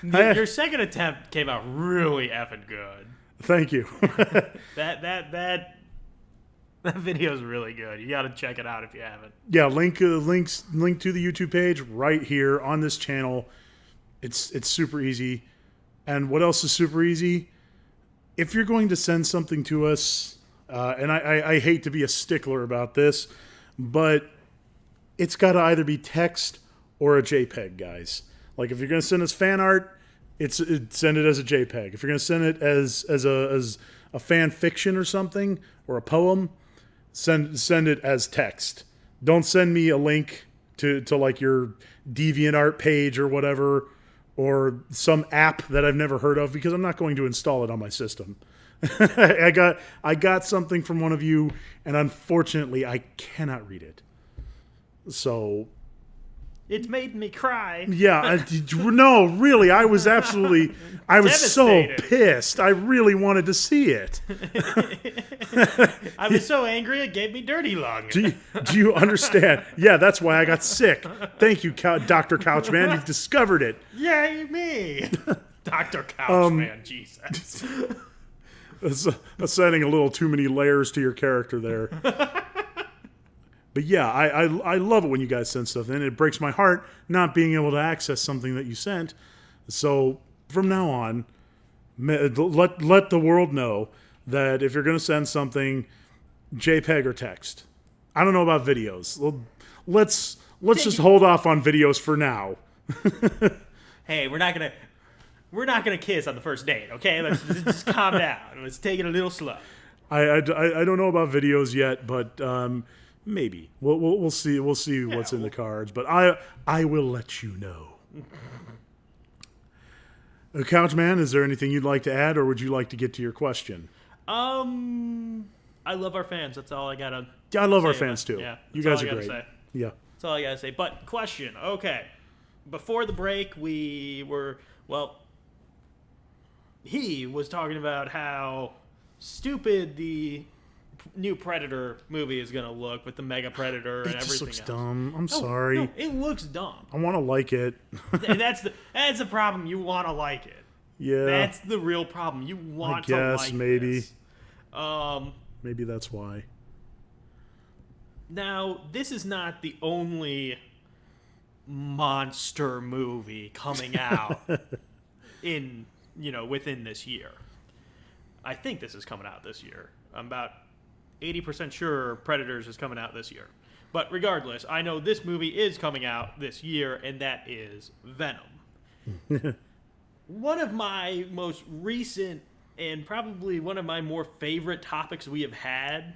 Your second attempt came out really effing good. Thank you. That video is really good. You got to check it out if you haven't. Yeah, link to the YouTube page right here on this channel. It's super easy. And what else is super easy? If you're going to send something to us, and I hate to be a stickler about this, but it's got to either be text or a JPEG, guys. Like, if you're going to send us fan art, send it as a JPEG. If you're going to send it as a fan fiction or something, or a poem, send it as text. Don't send me a link to like your DeviantArt page or whatever, or some app that I've never heard of, because I'm not going to install it on my system. I got something from one of you, and unfortunately I cannot read it. So It's made me cry. yeah, no, really, I was so Devastated. pissed. I really wanted to see it. I was so angry it gave me dirty lung. Do you understand? Yeah, that's why I got sick. Thank you, Dr. Couchman. You've discovered it. Yay, me. Dr. Couchman, Jesus. That's adding a little too many layers to your character there. But yeah, I love it when you guys send stuff in. It breaks my heart not being able to access something that you sent. So from now on, let the world know that if you're going to send something, JPEG or text. I don't know about videos. Let's just hold off on videos for now. Hey, we're not gonna kiss on the first date, okay? Let's just calm down. Let's take it a little slow. I don't know about videos yet, but maybe we'll see what's in the cards. But I will let you know. Couchman, is there anything you'd like to add, or would you like to get to your question? I love our fans. That's all I gotta. Yeah, I love our say fans about- too. Yeah, You that's guys all are I gotta great. say. Yeah. That's all I gotta say. But question, okay. Before the break, he was talking about how stupid the new Predator movie is gonna look with the Mega Predator and It everything just looks else. dumb. I'm sorry. No, it looks dumb. I want to like it. And that's the problem. You want to like it. Yeah. That's the real problem. You want to guess, like maybe. this. Maybe that's why. Now, this is not the only monster movie coming out within this year. I think this is coming out this year. I'm about 80% sure Predators is coming out this year. But regardless, I know this movie is coming out this year, and that is Venom. One of my most recent and probably one of my more favorite topics we have had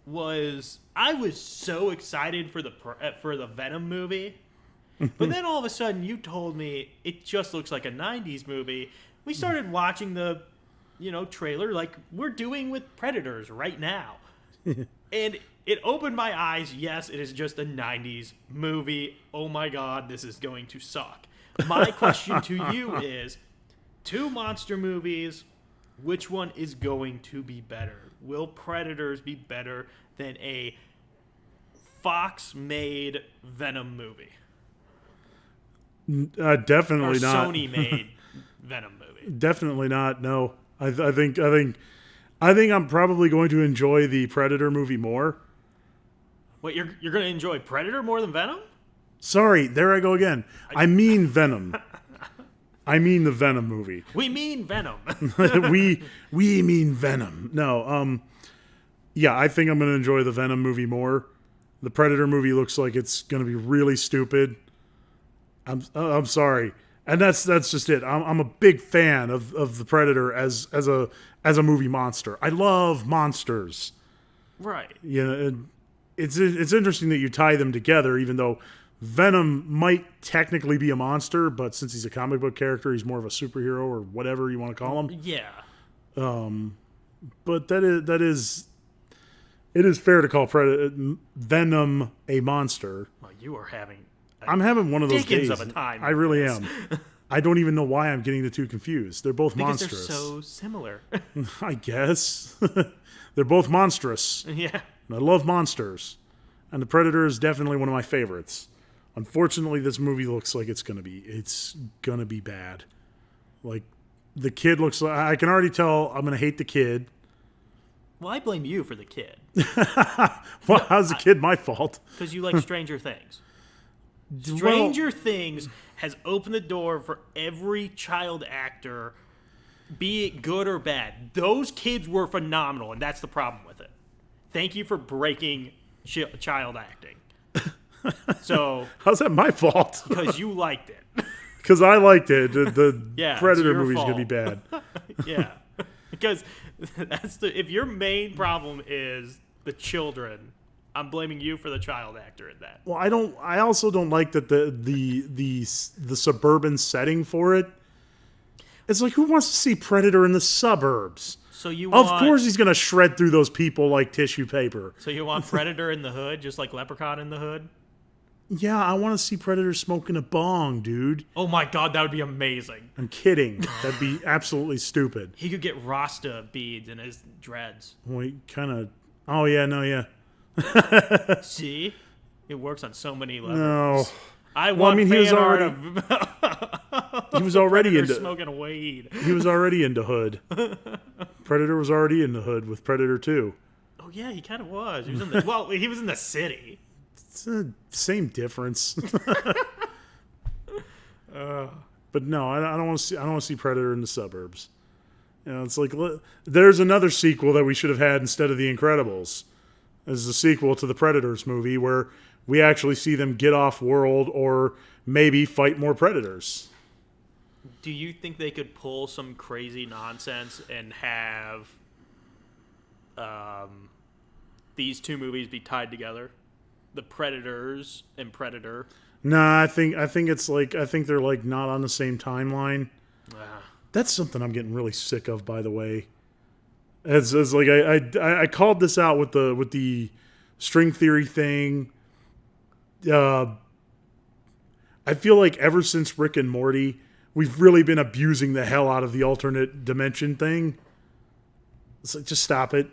was I was so excited for the Venom movie, but then all of a sudden you told me it just looks like a 90s movie. We started watching the trailer like we're doing with Predators right now. And it opened my eyes. Yes, it is just a 90s movie. Oh my god, this is going to suck. My question to you is, two monster movies, which one is going to be better? Will Predators be better than a Fox-made Venom movie? Definitely Or not. Sony-made Venom movie? Definitely not. No, I think I'm probably going to enjoy the Predator movie more. Wait, you're going to enjoy Predator more than Venom? Sorry, there I go again. I mean Venom. I mean the Venom movie. We mean Venom. we mean Venom. No, yeah, I think I'm going to enjoy the Venom movie more. The Predator movie looks like it's going to be really stupid. I'm sorry. And that's just it. I'm a big fan of the Predator as a movie monster. I love monsters. Right. You know, it's interesting that you tie them together, even though Venom might technically be a monster, but since he's a comic book character, he's more of a superhero or whatever you want to call him. Yeah. But it is fair to call Venom a monster. Well, you are having. I'm having one of those days. Of a time. I really am. I don't even know why I'm getting the two confused. They're both because monstrous. They're so similar. I guess. They're both monstrous. Yeah. And I love monsters. And the Predator is definitely one of my favorites. Unfortunately, this movie looks like it's gonna be bad. Like the kid looks like I can already tell I'm gonna hate the kid. Well, I blame you for the kid. Well, how's the kid my fault? Because you like Stranger Things. Stranger Things has opened the door for every child actor, be it good or bad. Those kids were phenomenal, and that's the problem with it. Thank you for breaking child acting. So, how's that my fault? Because you liked it. Because I liked it. The Yeah, Predator it's your movie's fault. gonna be bad. Yeah, because if your main problem is the children, I'm blaming you for the child actor in that. Well, I also don't like that the suburban setting for it. It's like, who wants to see Predator in the suburbs? So you Of want, course he's gonna shred through those people like tissue paper. So you want Predator in the hood, just like Leprechaun in the hood? Yeah, I want to see Predator smoking a bong, dude. Oh my god, that would be amazing. I'm kidding. That'd be absolutely stupid. He could get Rasta beads in his dreads. We kind of. Oh yeah, no, yeah. See, it works on so many levels. No. I want he was fan art already. of He was already Predator into. smoking weed. He was already into Hood. Predator was already into Hood with Predator 2. Oh yeah, he kind of was. He was in the he was in the city. It's the same difference. But no, I don't want to see. I don't want to see Predator in the suburbs. You know, it's like there's another sequel that we should have had instead of The Incredibles. As a sequel to the Predators movie, where we actually see them get off world or maybe fight more predators. Do you think they could pull some crazy nonsense and have these two movies be tied together? The Predators and Predator. Nah, I think it's like I think they're like not on the same timeline. That's something I'm getting really sick of, by the way. As like I called this out with the string theory thing. I feel like ever since Rick and Morty, we've really been abusing the hell out of the alternate dimension thing. It's like, just stop it.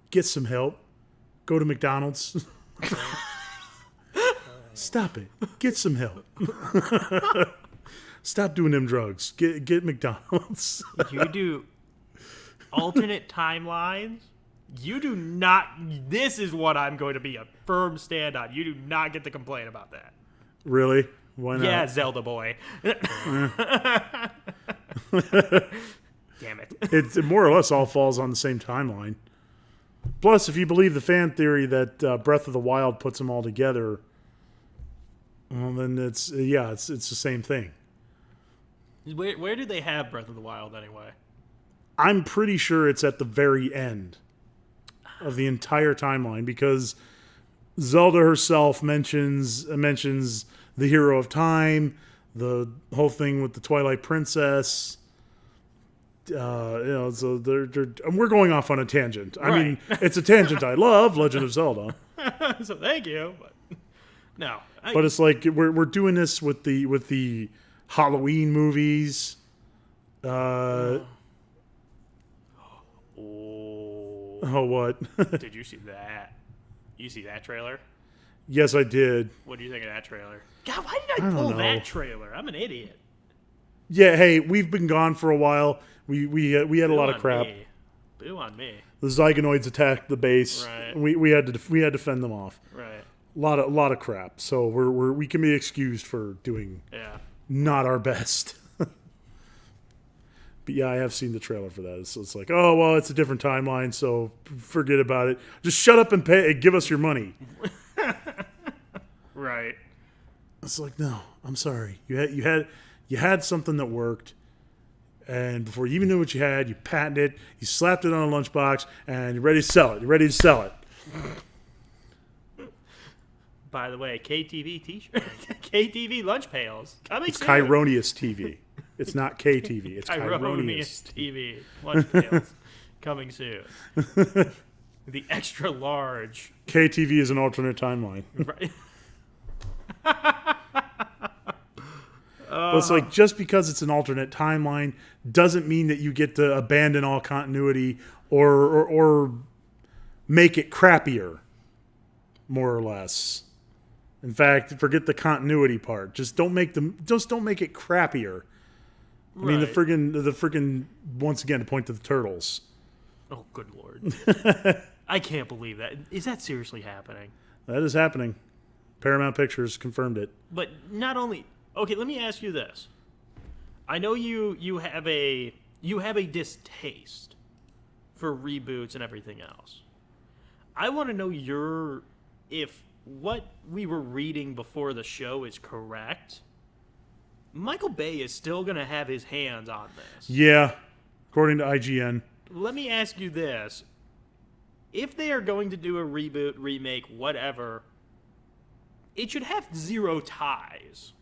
Get some help. Go to McDonald's. Stop it. Get some help. Stop doing them drugs. Get McDonald's. You do alternate timelines. You do not. This is what I'm going to be a firm stand on. You do not get to complain about that. Really? Why not? Yeah, Zelda boy. Damn it. It more or less all falls on the same timeline. Plus, if you believe the fan theory that Breath of the Wild puts them all together, well, then it's the same thing. Where do they have Breath of the Wild anyway? I'm pretty sure it's at the very end of the entire timeline because Zelda herself mentions the hero of time, the whole thing with the Twilight Princess. So we're going off on a tangent. I mean, it's a tangent I love, Legend of Zelda. So thank you, but no. But it's like we're doing this with the Halloween movies. Oh, what? Did you see that? You see that trailer? Yes, I did. What do you think of that trailer? God, why did I pull that trailer? I'm an idiot. Yeah, hey, we've been gone for a while. We had a lot of crap. Boo on me. The Zygonoids attacked the base. Right. We had to fend them off. Right. A lot of crap. So we can be excused for doing not our best. But yeah, I have seen the trailer for that. So it's like, oh well, it's a different timeline, so forget about it. Just shut up and pay. Give us your money. Right. It's like, no, I'm sorry. You You had something that worked, and before you even knew what you had, you patented it, you slapped it on a lunchbox, and you're ready to sell it. You're ready to sell it. By the way, KTV t-shirt, KTV lunch pails coming It's soon. Kieroneus TV. It's not KTV. It's Kieroneus Kieroneus. TV lunch pails coming soon. The extra large. KTV is an alternate timeline. Right. But it's like, just because it's an alternate timeline doesn't mean that you get to abandon all continuity or make it crappier, more or less. In fact, forget the continuity part. Just don't make it crappier. I mean, the friggin' once again, to point to the turtles. Oh, good lord. I can't believe that. Is that seriously happening? That is happening. Paramount Pictures confirmed it. But not only... Okay, let me ask you this. I know you have a distaste for reboots and everything else. I want to know if what we were reading before the show is correct. Michael Bay is still going to have his hands on this. Yeah, according to IGN. Let me ask you this. If they are going to do a reboot, remake, whatever, it should have zero ties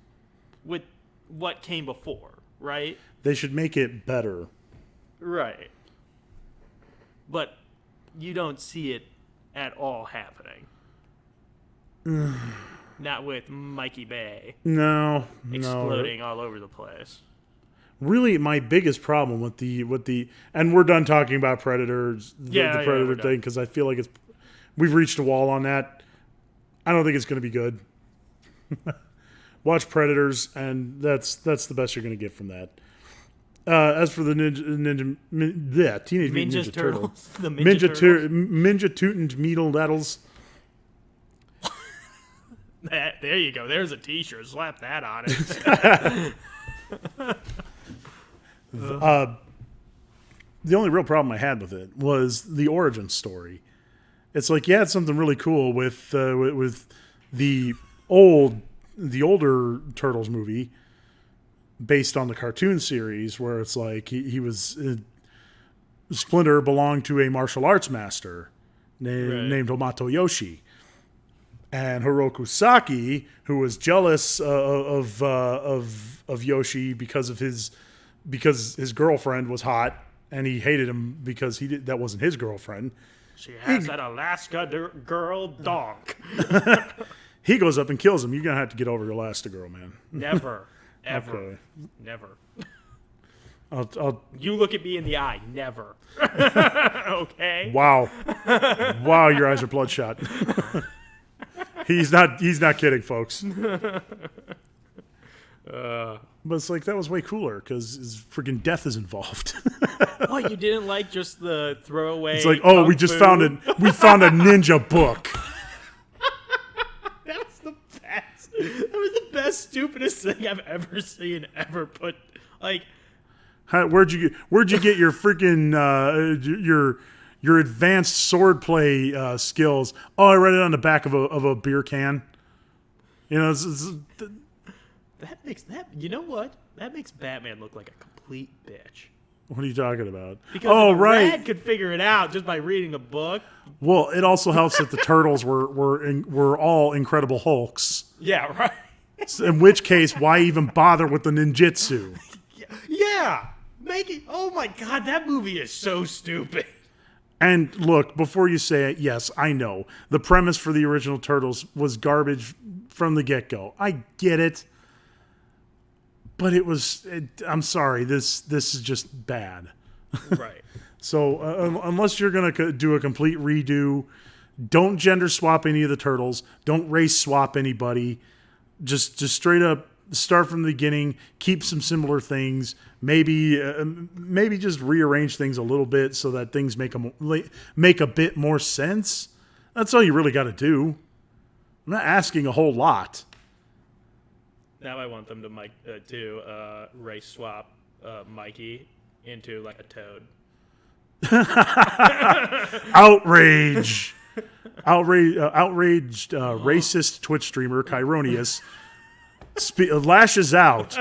with what came before, right? They should make it better. Right. But you don't see it at all happening. Not with Mikey Bay No. exploding all over the place. Really, my biggest problem with the and we're done talking about Predators, the Predator we're thing, because I feel like we've reached a wall on that. I don't think it's going to be good. Watch Predators, and that's the best you're going to get from that. As for the Teenage Mutant Ninja Turtles, The Ninja Ninja Tootin' Meedle Daddles. There you go. There's a T-shirt. Slap that on it. The only real problem I had with it was the origin story. It's like you had something really cool with the older Turtles movie based on the cartoon series, where it's like he was Splinter belonged to a martial arts master named Hamato Yoshi. And Hiroku Saki, who was jealous of Yoshi because his girlfriend was hot, and he hated him because that wasn't his girlfriend. She has that Alaska girl donk. He goes up and kills him. You're gonna have to get over your Alaska girl, man. Never, ever, Okay. never. I'll You look at me in the eye. Never. Okay. Wow, your eyes are bloodshot. He's not kidding, folks. But it's like, that was way cooler because his freaking death is involved. What, you didn't like just the throwaway? It's like, oh, we found a ninja book. That was the best. That was the best, stupidest thing I've ever seen ever put. Like, Where'd you get your freaking your advanced swordplay skills? Oh, I read it on the back of a beer can. You know, that makes that. You know what? That makes Batman look like a complete bitch. what are you talking about? Because oh, if a right. Rad could figure it out just by reading a book. Well, it also helps that the turtles were all Incredible Hulks. Yeah, right. In which case, why even bother with the ninjutsu? Yeah. Make it. Oh my God, that movie is so stupid. And look, before you say it, yes, I know. The premise for the original Turtles was garbage from the get-go. I get it. But I'm sorry, this is just bad. Right. So unless you're going to do a complete redo, don't gender swap any of the Turtles. Don't race swap anybody. Just straight up start from the beginning, keep some similar things, maybe just rearrange things a little bit so that things make a bit more sense. That's all you really got to do. I'm not asking a whole lot. Now I want them to race swap Mikey into like a toad. Outrage. Outraged racist Twitch streamer Kieroneus lashes out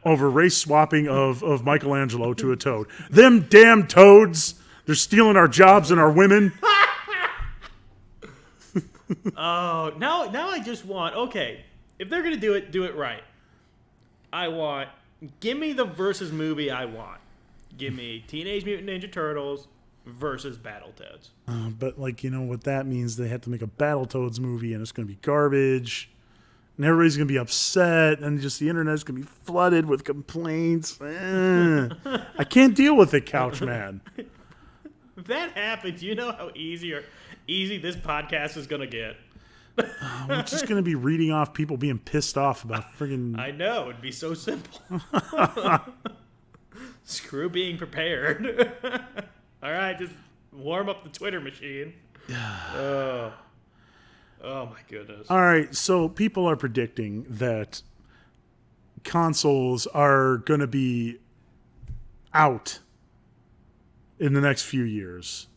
over race swapping of Michelangelo to a toad. Them damn toads! They're stealing our jobs and our women. Oh, now I just want, okay, if they're going to do it right. Give me the versus movie I want. Give me Teenage Mutant Ninja Turtles versus Battletoads. But, like, you know what that means? They have to make a Battletoads movie, and it's going to be garbage. And everybody's going to be upset, and just the internet's going to be flooded with complaints. I can't deal with it, Couch Man. If that happens, you know how easy this podcast is going to get. We're just going to be reading off people being pissed off about friggin'... I know. It'd be so simple. Screw being prepared. All right, just warm up the Twitter machine. Oh my goodness. All right, so people are predicting that consoles are going to be out in the next few years.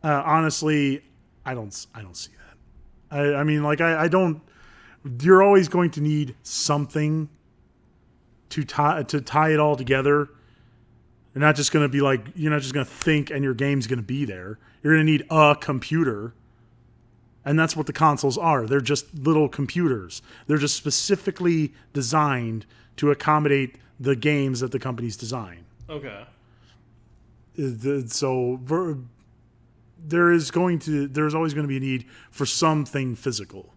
Honestly, I don't see that. I mean, like, I don't. You're always going to need something to tie it all together. You're not just going to be like, you're not just going to think and your game's going to be there. You're going to need a computer. And that's what the consoles are. They're just little computers. They're just specifically designed to accommodate the games that the companies design. Okay. So there's always going to be a need for something physical.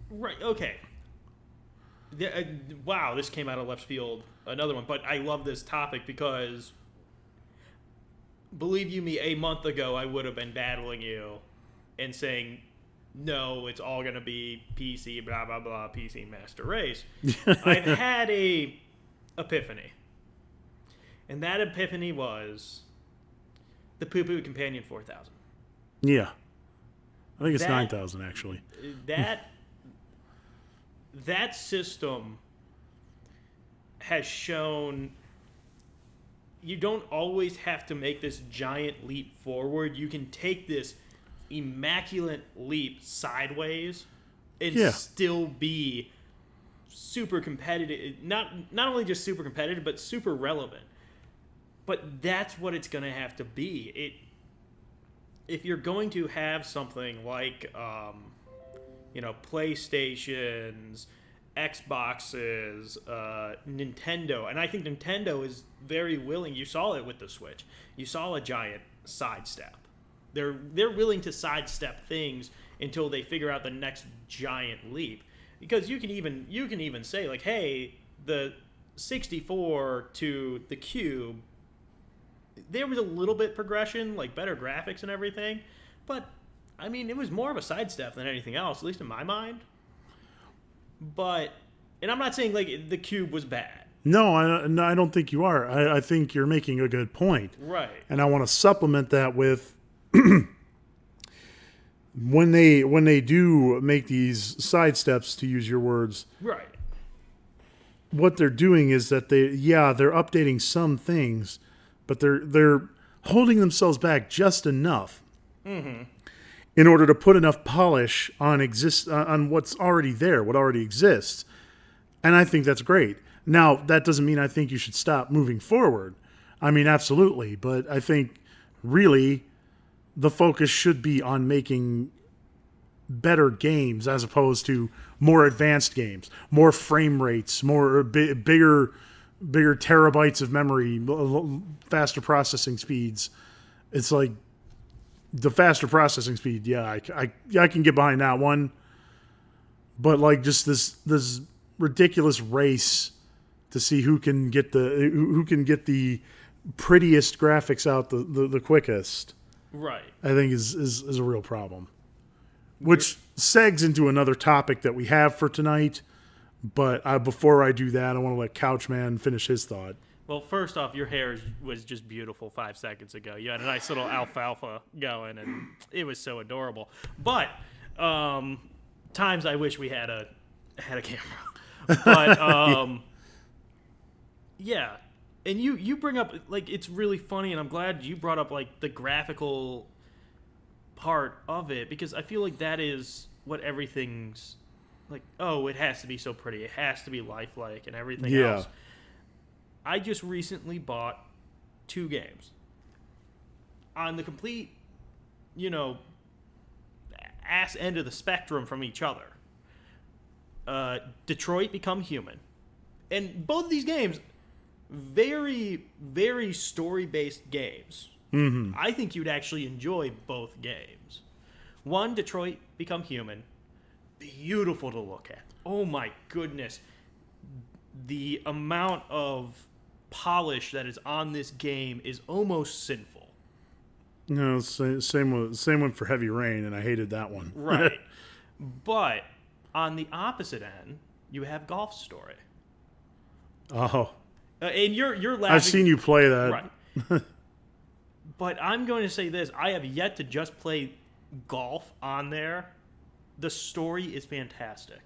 Right. Okay. Wow, this came out of left field. Another one, but I love this topic because, believe you me, a month ago I would have been battling you and saying, no, it's all going to be PC, blah, blah, blah, PC Master Race. I've had a epiphany. And that epiphany was the Poo Poo Companion 4000. Yeah. I think it's 9,000, actually. That system has shown you don't always have to make this giant leap forward. You can take this immaculate leap sideways and still be super competitive. Not only just super competitive, but super relevant. But that's what it's going to have to be. If you're going to have something like, PlayStations, Xboxes, Nintendo, and I think Nintendo is very willing. You saw it with the Switch. You saw a giant sidestep. They're willing to sidestep things until they figure out the next giant leap. Because you can even say, like, hey, the 64 to the Cube, there was a little bit progression, like better graphics and everything, but I mean, it was more of a sidestep than anything else, at least in my mind. But, and I'm not saying like the Cube was bad. No, I don't think you are. I think you're making a good point. Right. And I want to supplement that with when they do make these sidesteps, to use your words. Right. What they're doing is that they're updating some things, but they're holding themselves back just enough in order to put enough polish on what's already there, what already exists. And I think that's great. Now, that doesn't mean I think you should stop moving forward. I mean, absolutely. But I think really the focus should be on making better games as opposed to more advanced games, more frame rates, more bigger terabytes of memory, faster processing speeds. It's like the faster processing speed. Yeah, I can get behind that one. But like just this ridiculous race to see who can get the prettiest graphics out the quickest. Right. I think is a real problem. Which segs into another topic that we have for tonight. But before I do that, I want to let Couchman finish his thought. Well, first off, your hair was just beautiful 5 seconds ago. You had a nice little alfalfa going, and it was so adorable. But times I wish we had a camera. But yeah. And you bring up, like, it's really funny, and I'm glad you brought up, like, the graphical part of it, because I feel like that is what everything's like, oh, it has to be so pretty, it has to be lifelike, and everything Yeah. else. I just recently bought 2 games on the complete, ass end of the spectrum from each other. Detroit Become Human. And both of these games, very, very story-based games. Mm-hmm. I think you'd actually enjoy both games. One, Detroit Become Human. Beautiful to look at. Oh my goodness. The amount of polish that is on this game is almost sinful. No, same one for Heavy Rain, and I hated that one. Right. But on the opposite end, you have Golf Story. Oh, And you're laughing. I've seen you play that. Right. But I'm going to say this. I have yet to just play golf on there. The story is fantastic.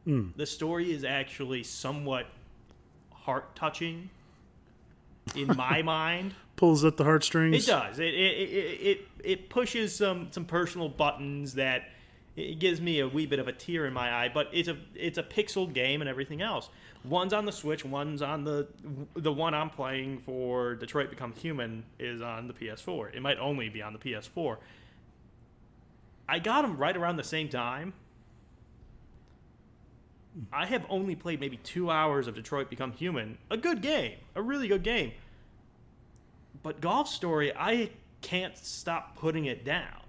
The story is actually somewhat heart-touching in my mind. Pulls at the heartstrings. It does. It pushes some personal buttons that it gives me a wee bit of a tear in my eye. But it's a pixel game and everything else. One's on the Switch. One's on the one I'm playing for Detroit Become Human is on the PS4. It might only be on the PS4. I got them right around the same time. I have only played maybe 2 hours of Detroit Become Human. A good game. A really good game. But Golf Story, I can't stop putting it down.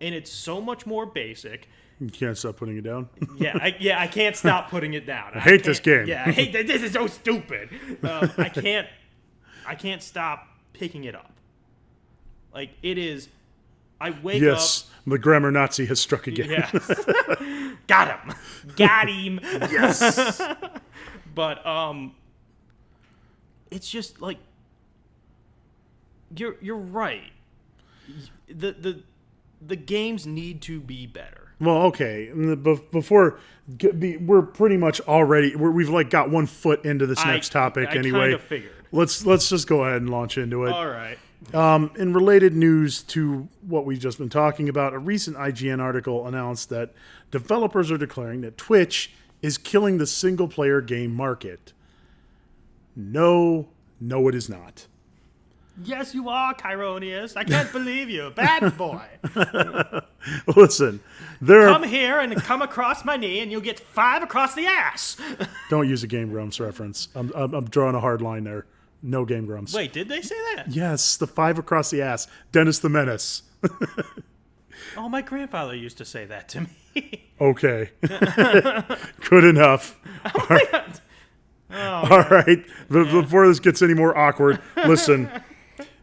And it's so much more basic. You can't stop putting it down. I can't stop putting it down. I hate this game. Yeah, I hate that. This is so stupid. I can't stop picking it up. Like, it is... I wake up... Yes, the grammar Nazi has struck again. Yes. Got him. Got him. Yes. But it's just like you're right. The games need to be better. Well, okay. Before we're pretty much already we've like got 1 foot into this next topic anyway. I kind of figured. Let's just go ahead and launch into it. All right. In related news to what we've just been talking about, a recent IGN article announced that developers are declaring that Twitch is killing the single-player game market. No, it is not. Yes, you are, Kieroneus. I can't believe you. Bad boy. Listen, Come here and come across my knee, and you'll get 5 across the ass. Don't use a Game Grumps reference. I'm drawing a hard line there. No Game Grumps. Wait, did they say that? Yes, the 5 across the ass. Dennis the Menace. Oh, my grandfather used to say that to me. Okay. Good enough. All right. Before this gets any more awkward, listen.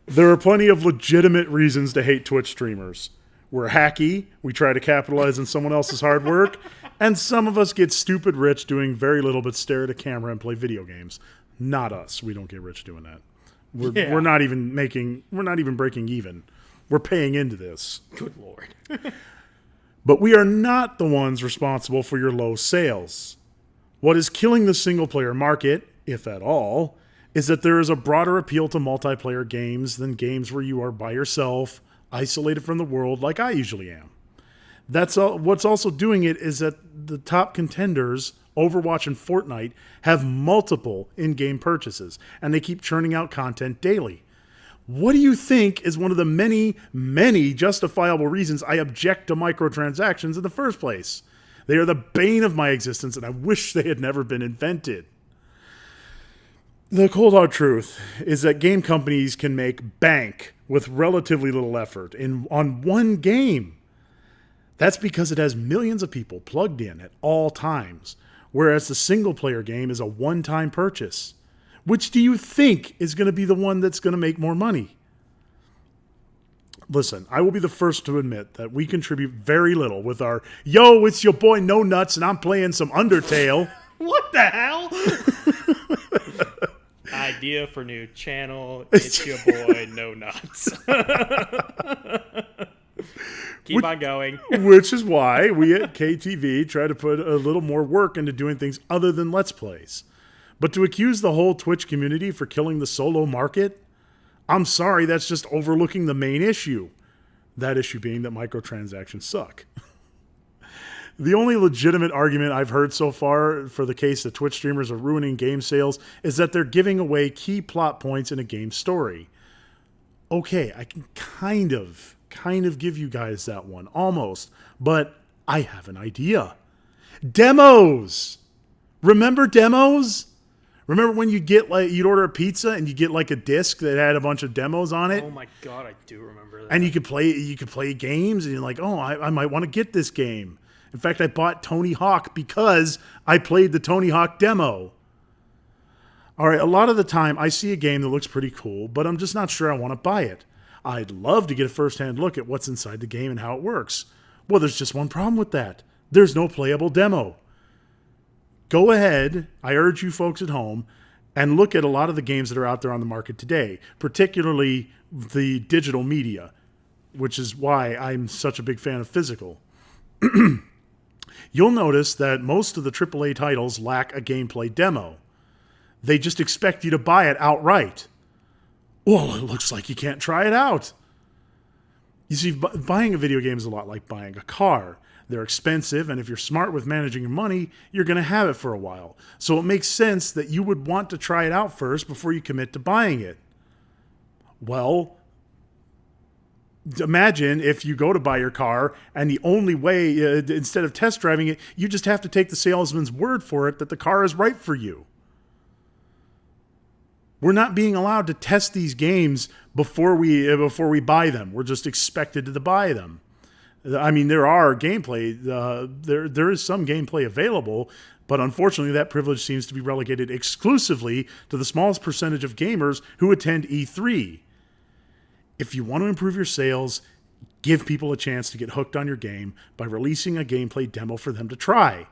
There are plenty of legitimate reasons to hate Twitch streamers. We're hacky. We try to capitalize on someone else's hard work. And some of us get stupid rich doing very little but stare at a camera and play video games. Not us. We don't get rich doing that. We're not even breaking even. We're paying into this. Good Lord. But we are not the ones responsible for your low sales. What is killing the single-player market, if at all, is that there is a broader appeal to multiplayer games than games where you are by yourself, isolated from the world like I usually am. That's all. What's also doing it is that the top contenders, Overwatch and Fortnite, have multiple in-game purchases, and they keep churning out content daily. What do you think is one of the many, many justifiable reasons I object to microtransactions in the first place? They are the bane of my existence, and I wish they had never been invented. The cold hard truth is that game companies can make bank with relatively little effort on one game. That's because it has millions of people plugged in at all times, whereas the single-player game is a one-time purchase. Which do you think is going to be the one that's going to make more money? Listen, I will be the first to admit that we contribute very little with our, yo, it's your boy No Nuts and I'm playing some Undertale. What the hell? Idea for new channel. It's your boy No Nuts. Keep on going. Which is why we at KTV try to put a little more work into doing things other than Let's Plays. But to accuse the whole Twitch community for killing the solo market, I'm sorry, that's just overlooking the main issue. That issue being that microtransactions suck. The only legitimate argument I've heard so far for the case that Twitch streamers are ruining game sales is that they're giving away key plot points in a game story. Okay, I can kind of give you guys that one, almost, but I have an idea. Demos! Remember demos? Remember when you'd order a pizza and you get like a disc that had a bunch of demos on it? Oh my god, I do remember that. And you could play games, and you're like, oh, I might want to get this game. In fact, I bought Tony Hawk because I played the Tony Hawk demo. All right, a lot of the time I see a game that looks pretty cool, but I'm just not sure I want to buy it. I'd love to get a first-hand look at what's inside the game and how it works. Well, there's just one problem with that. There's no playable demo. Go ahead, I urge you folks at home, and look at a lot of the games that are out there on the market today, particularly the digital media, which is why I'm such a big fan of physical. You'll notice that most of the AAA titles lack a gameplay demo. They just expect you to buy it outright. Well, it looks like you can't try it out. You see, buying a video game is a lot like buying a car. They're expensive, and if you're smart with managing your money, you're going to have it for a while. So it makes sense that you would want to try it out first before you commit to buying it. Well, imagine if you go to buy your car, and the only way, instead of test driving it, you just have to take the salesman's word for it that the car is right for you. We're not being allowed to test these games before we buy them. We're just expected to buy them. I mean, there are gameplay. There is some gameplay available, but unfortunately, that privilege seems to be relegated exclusively to the smallest percentage of gamers who attend E3. If you want to improve your sales, give people a chance to get hooked on your game by releasing a gameplay demo for them to try.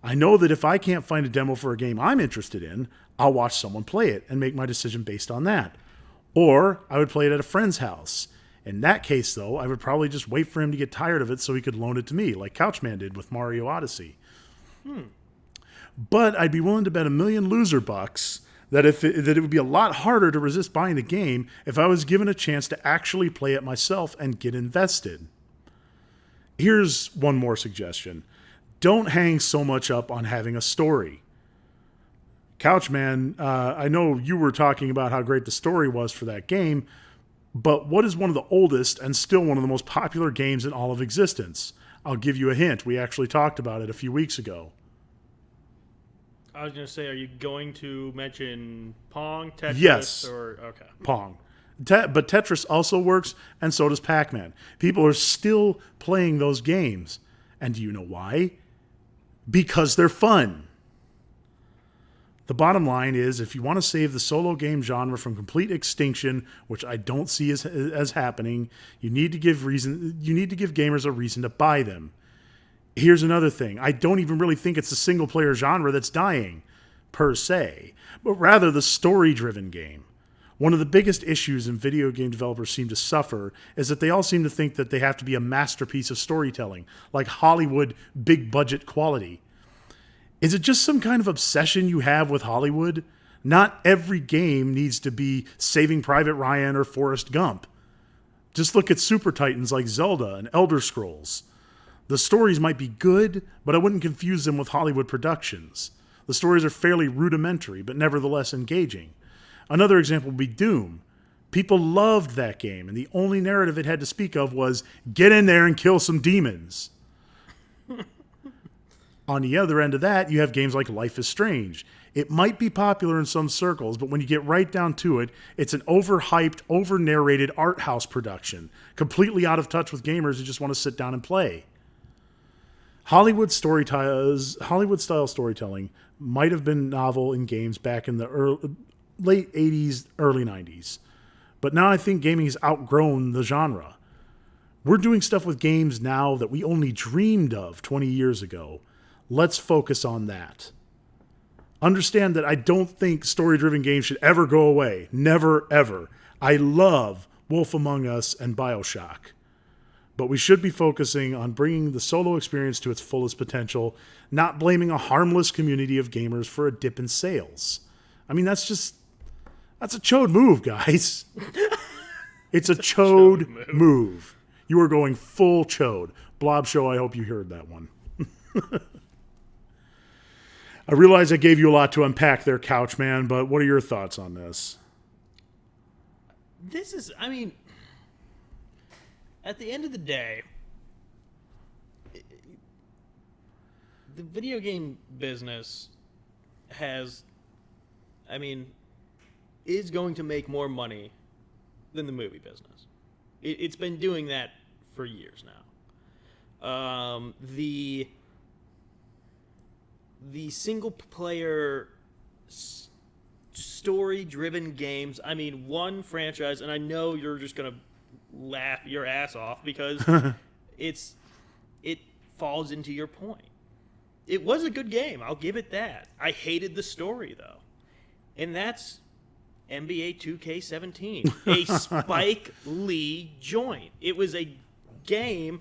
I know that if I can't find a demo for a game I'm interested in, I'll watch someone play it and make my decision based on that. Or I would play it at a friend's house. In that case, though, I would probably just wait for him to get tired of it so he could loan it to me, like Couchman did with Mario Odyssey. But I'd be willing to bet $1 million loser bucks that it would be a lot harder to resist buying the game if I was given a chance to actually play it myself and get invested. Here's one more suggestion. Don't hang so much up on having a story. Couchman, I know you were talking about how great the story was for that game, but what is one of the oldest and still one of the most popular games in all of existence? I'll give you a hint. We actually talked about it a few weeks ago. I was going to say, are you going to mention Pong, Tetris, Yes. or okay. Pong. But Tetris also works, and so does Pac-Man. People are still playing those games. And do you know why? Because they're fun. The bottom line is, if you want to save the solo game genre from complete extinction, which I don't see as happening, you need to give gamers a reason to buy them. Here's another thing. I don't even really think it's the single-player genre that's dying, per se, but rather the story-driven game. One of the biggest issues video game developers seem to suffer is that they all seem to think that they have to be a masterpiece of storytelling, like Hollywood big-budget quality. Is it just some kind of obsession you have with Hollywood? Not every game needs to be Saving Private Ryan or Forrest Gump. Just look at super titans like Zelda and Elder Scrolls. The stories might be good, but I wouldn't confuse them with Hollywood productions. The stories are fairly rudimentary, but nevertheless engaging. Another example would be Doom. People loved that game, and the only narrative it had to speak of was, get in there and kill some demons. On the other end of that, you have games like Life is Strange. It might be popular in some circles, but when you get right down to it, it's an overhyped, over-narrated art house production, completely out of touch with gamers who just want to sit down and play. Hollywood-style storytelling might have been novel in games back in the late 80s, early 90s. But now I think gaming has outgrown the genre. We're doing stuff with games now that we only dreamed of 20 years ago. Let's focus on that. Understand that I don't think story-driven games should ever go away. Never, ever. I love Wolf Among Us and BioShock. But we should be focusing on bringing the solo experience to its fullest potential, not blaming a harmless community of gamers for a dip in sales. I mean, that's a chode move, guys. It's a chode move. You are going full chode. Blob Show, I hope you heard that one. I realize I gave you a lot to unpack there, Couchman, but what are your thoughts on this? This is, I mean, at the end of the day, the video game business is going to make more money than the movie business. It's been doing that for years now. The single player story driven games, I mean, one franchise, and I know you're just gonna laugh your ass off because it falls into your point. It was a good game, I'll give it that. I hated the story though, and that's NBA 2K17, a Spike Lee joint. It was a game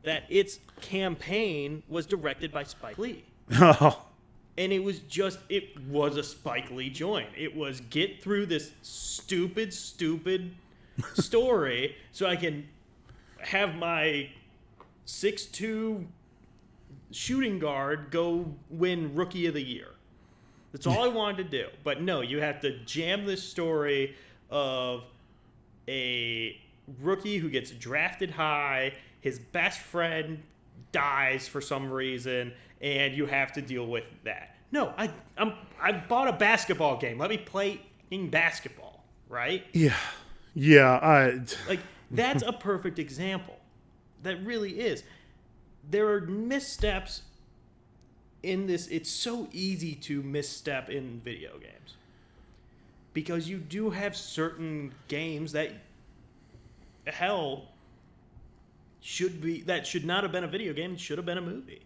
that its campaign was directed by Spike Lee. Oh. And it was a Spike Lee joint. It was get through this stupid story so I can have my 6'2" shooting guard go win Rookie of the Year. That's all I wanted to do. But no, you have to jam this story of a rookie who gets drafted high, his best friend dies for some reason, and you have to deal with that. No, I bought a basketball game. Let me play basketball, right? Yeah. Like, that's a perfect example. That really is. There are missteps in this. It's so easy to misstep in video games because you do have certain games that should not have been a video game. It should have been a movie.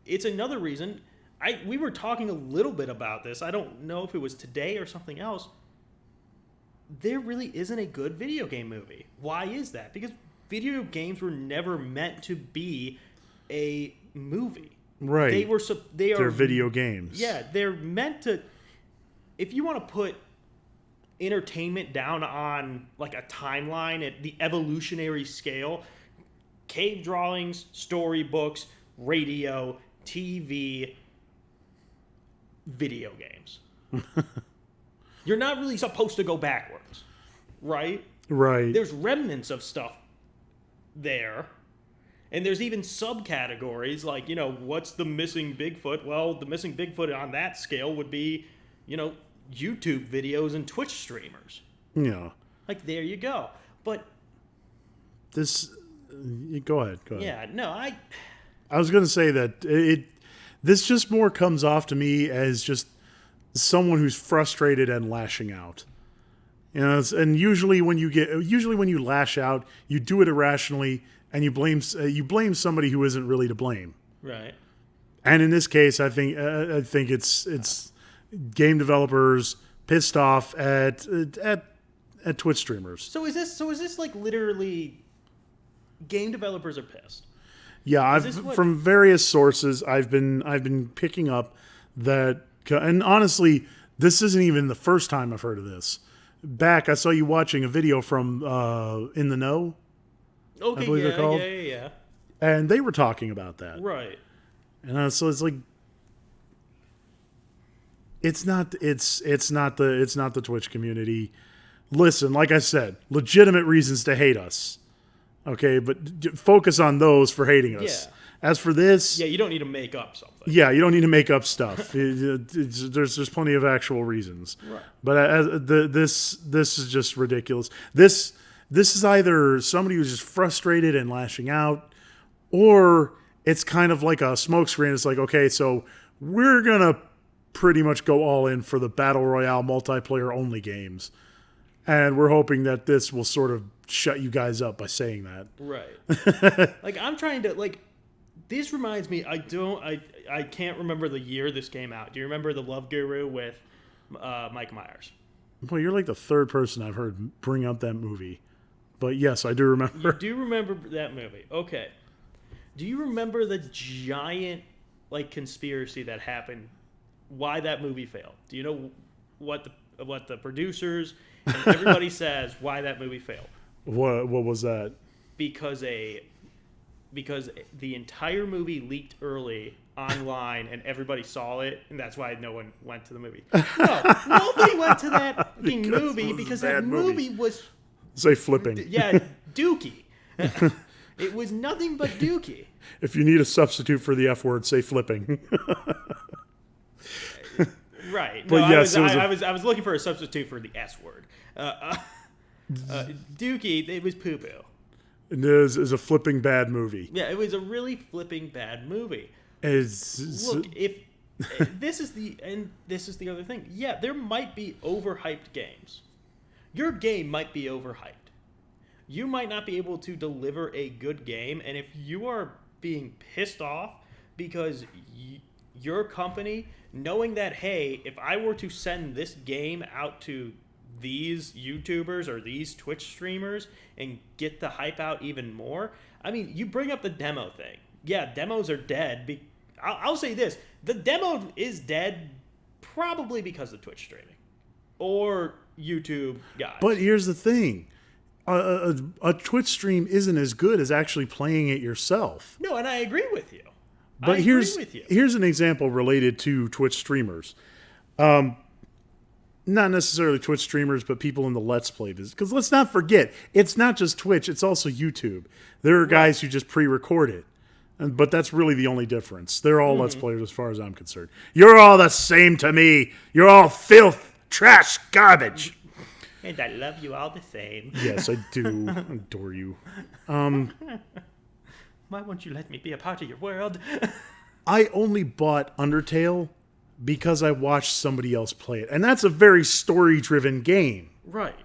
It's another reason. We were talking a little bit about this. I don't know if it was today or something else. There really isn't a good video game movie. Why is that? Because video games were never meant to be a movie. Right. They're video games. Yeah, they're meant to. If you want to put entertainment down on like a timeline at the evolutionary scale, cave drawings, storybooks, radio, TV, video games. You're not really supposed to go backwards, right? Right. There's remnants of stuff there. And there's even subcategories like, what's the missing Bigfoot? Well, the missing Bigfoot on that scale would be, YouTube videos and Twitch streamers. Yeah. Like, there you go. But go ahead. Yeah, no, I was going to say that this just more comes off to me as just someone who's frustrated and lashing out. And usually when you lash out, you do it irrationally and you blame somebody who isn't really to blame. Right. And in this case, I think it's game developers pissed off at Twitch streamers. So is this like literally game developers are pissed? Yeah, from various sources I've been picking up that, and honestly, this isn't even the first time I've heard of this. Back, I saw you watching a video from In the Know. Okay, I believe they're called. Yeah. And they were talking about that. Right. And so it's like, it's not the Twitch community. Listen, like I said, legitimate reasons to hate us. Okay, but focus on those for hating us. Yeah. As for this, yeah, you don't need to make up something. Yeah, you don't need to make up stuff. There's plenty of actual reasons. Right. But this is just ridiculous. This is either somebody who's just frustrated and lashing out, or it's kind of like a smokescreen. It's like, okay, so we're gonna pretty much go all in for the battle royale multiplayer only games, and we're hoping that this will sort of shut you guys up by saying that. Right. Like, I'm trying to, like, this reminds me, I can't remember the year this came out. Do you remember The Love Guru with Mike Myers? Well, you're like the third person I've heard bring up that movie. But yes, I do remember. You do remember that movie. Okay. Do you remember the giant, like, conspiracy that happened? Why that movie failed? Do you know what the producers and everybody says why that movie failed? What was that? Because the entire movie leaked early online and everybody saw it, and that's why no one went to the movie. No, nobody went to that fucking movie because that movie was Say flipping. dookie. It was nothing but dookie. If you need a substitute for the F word, say flipping. Right. But No, yes, I was looking for a substitute for the S word. Dookie, it was poo-poo. It is a flipping bad movie. Yeah, it was a really flipping bad movie. Look, If this is the other thing. Yeah, there might be overhyped games. Your game might be overhyped. You might not be able to deliver a good game, and if you are being pissed off because your company, knowing that, hey, if I were to send this game out to these YouTubers or these Twitch streamers and get the hype out even more, I mean, you bring up the demo thing. Yeah, demos are dead. I'll say this. The demo is dead probably because of Twitch streaming or YouTube guys. but here's the thing. A Twitch stream isn't as good as actually playing it yourself. No, and I agree with you. But here's an example related to Twitch streamers. Not necessarily Twitch streamers, but people in the Let's Play business. Because let's not forget, it's not just Twitch, it's also YouTube. There are guys who just pre-record it. But that's really the only difference. They're all Let's Players as far as I'm concerned. You're all the same to me. You're all filth, trash, garbage. And I love you all the same. Yes, I do. I adore you. Why won't you let me be a part of your world? I only bought Undertale because I watched somebody else play it. And that's a very story-driven game. Right.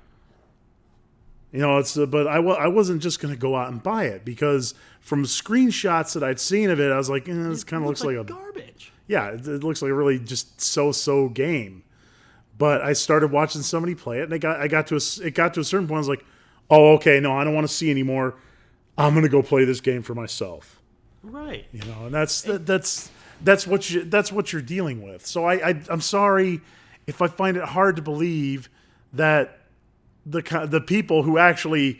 You know, but I wasn't just going to go out and buy it because from screenshots that I'd seen of it, I was like, this kind of looks like garbage. Yeah, it looks like a really just so-so game. But I started watching somebody play it, and it got to a certain point. I was like, oh, okay, no, I don't want to see anymore. I'm going to go play this game for myself. Right. You know, and that's what you're dealing with. So I'm sorry if I find it hard to believe that the people who actually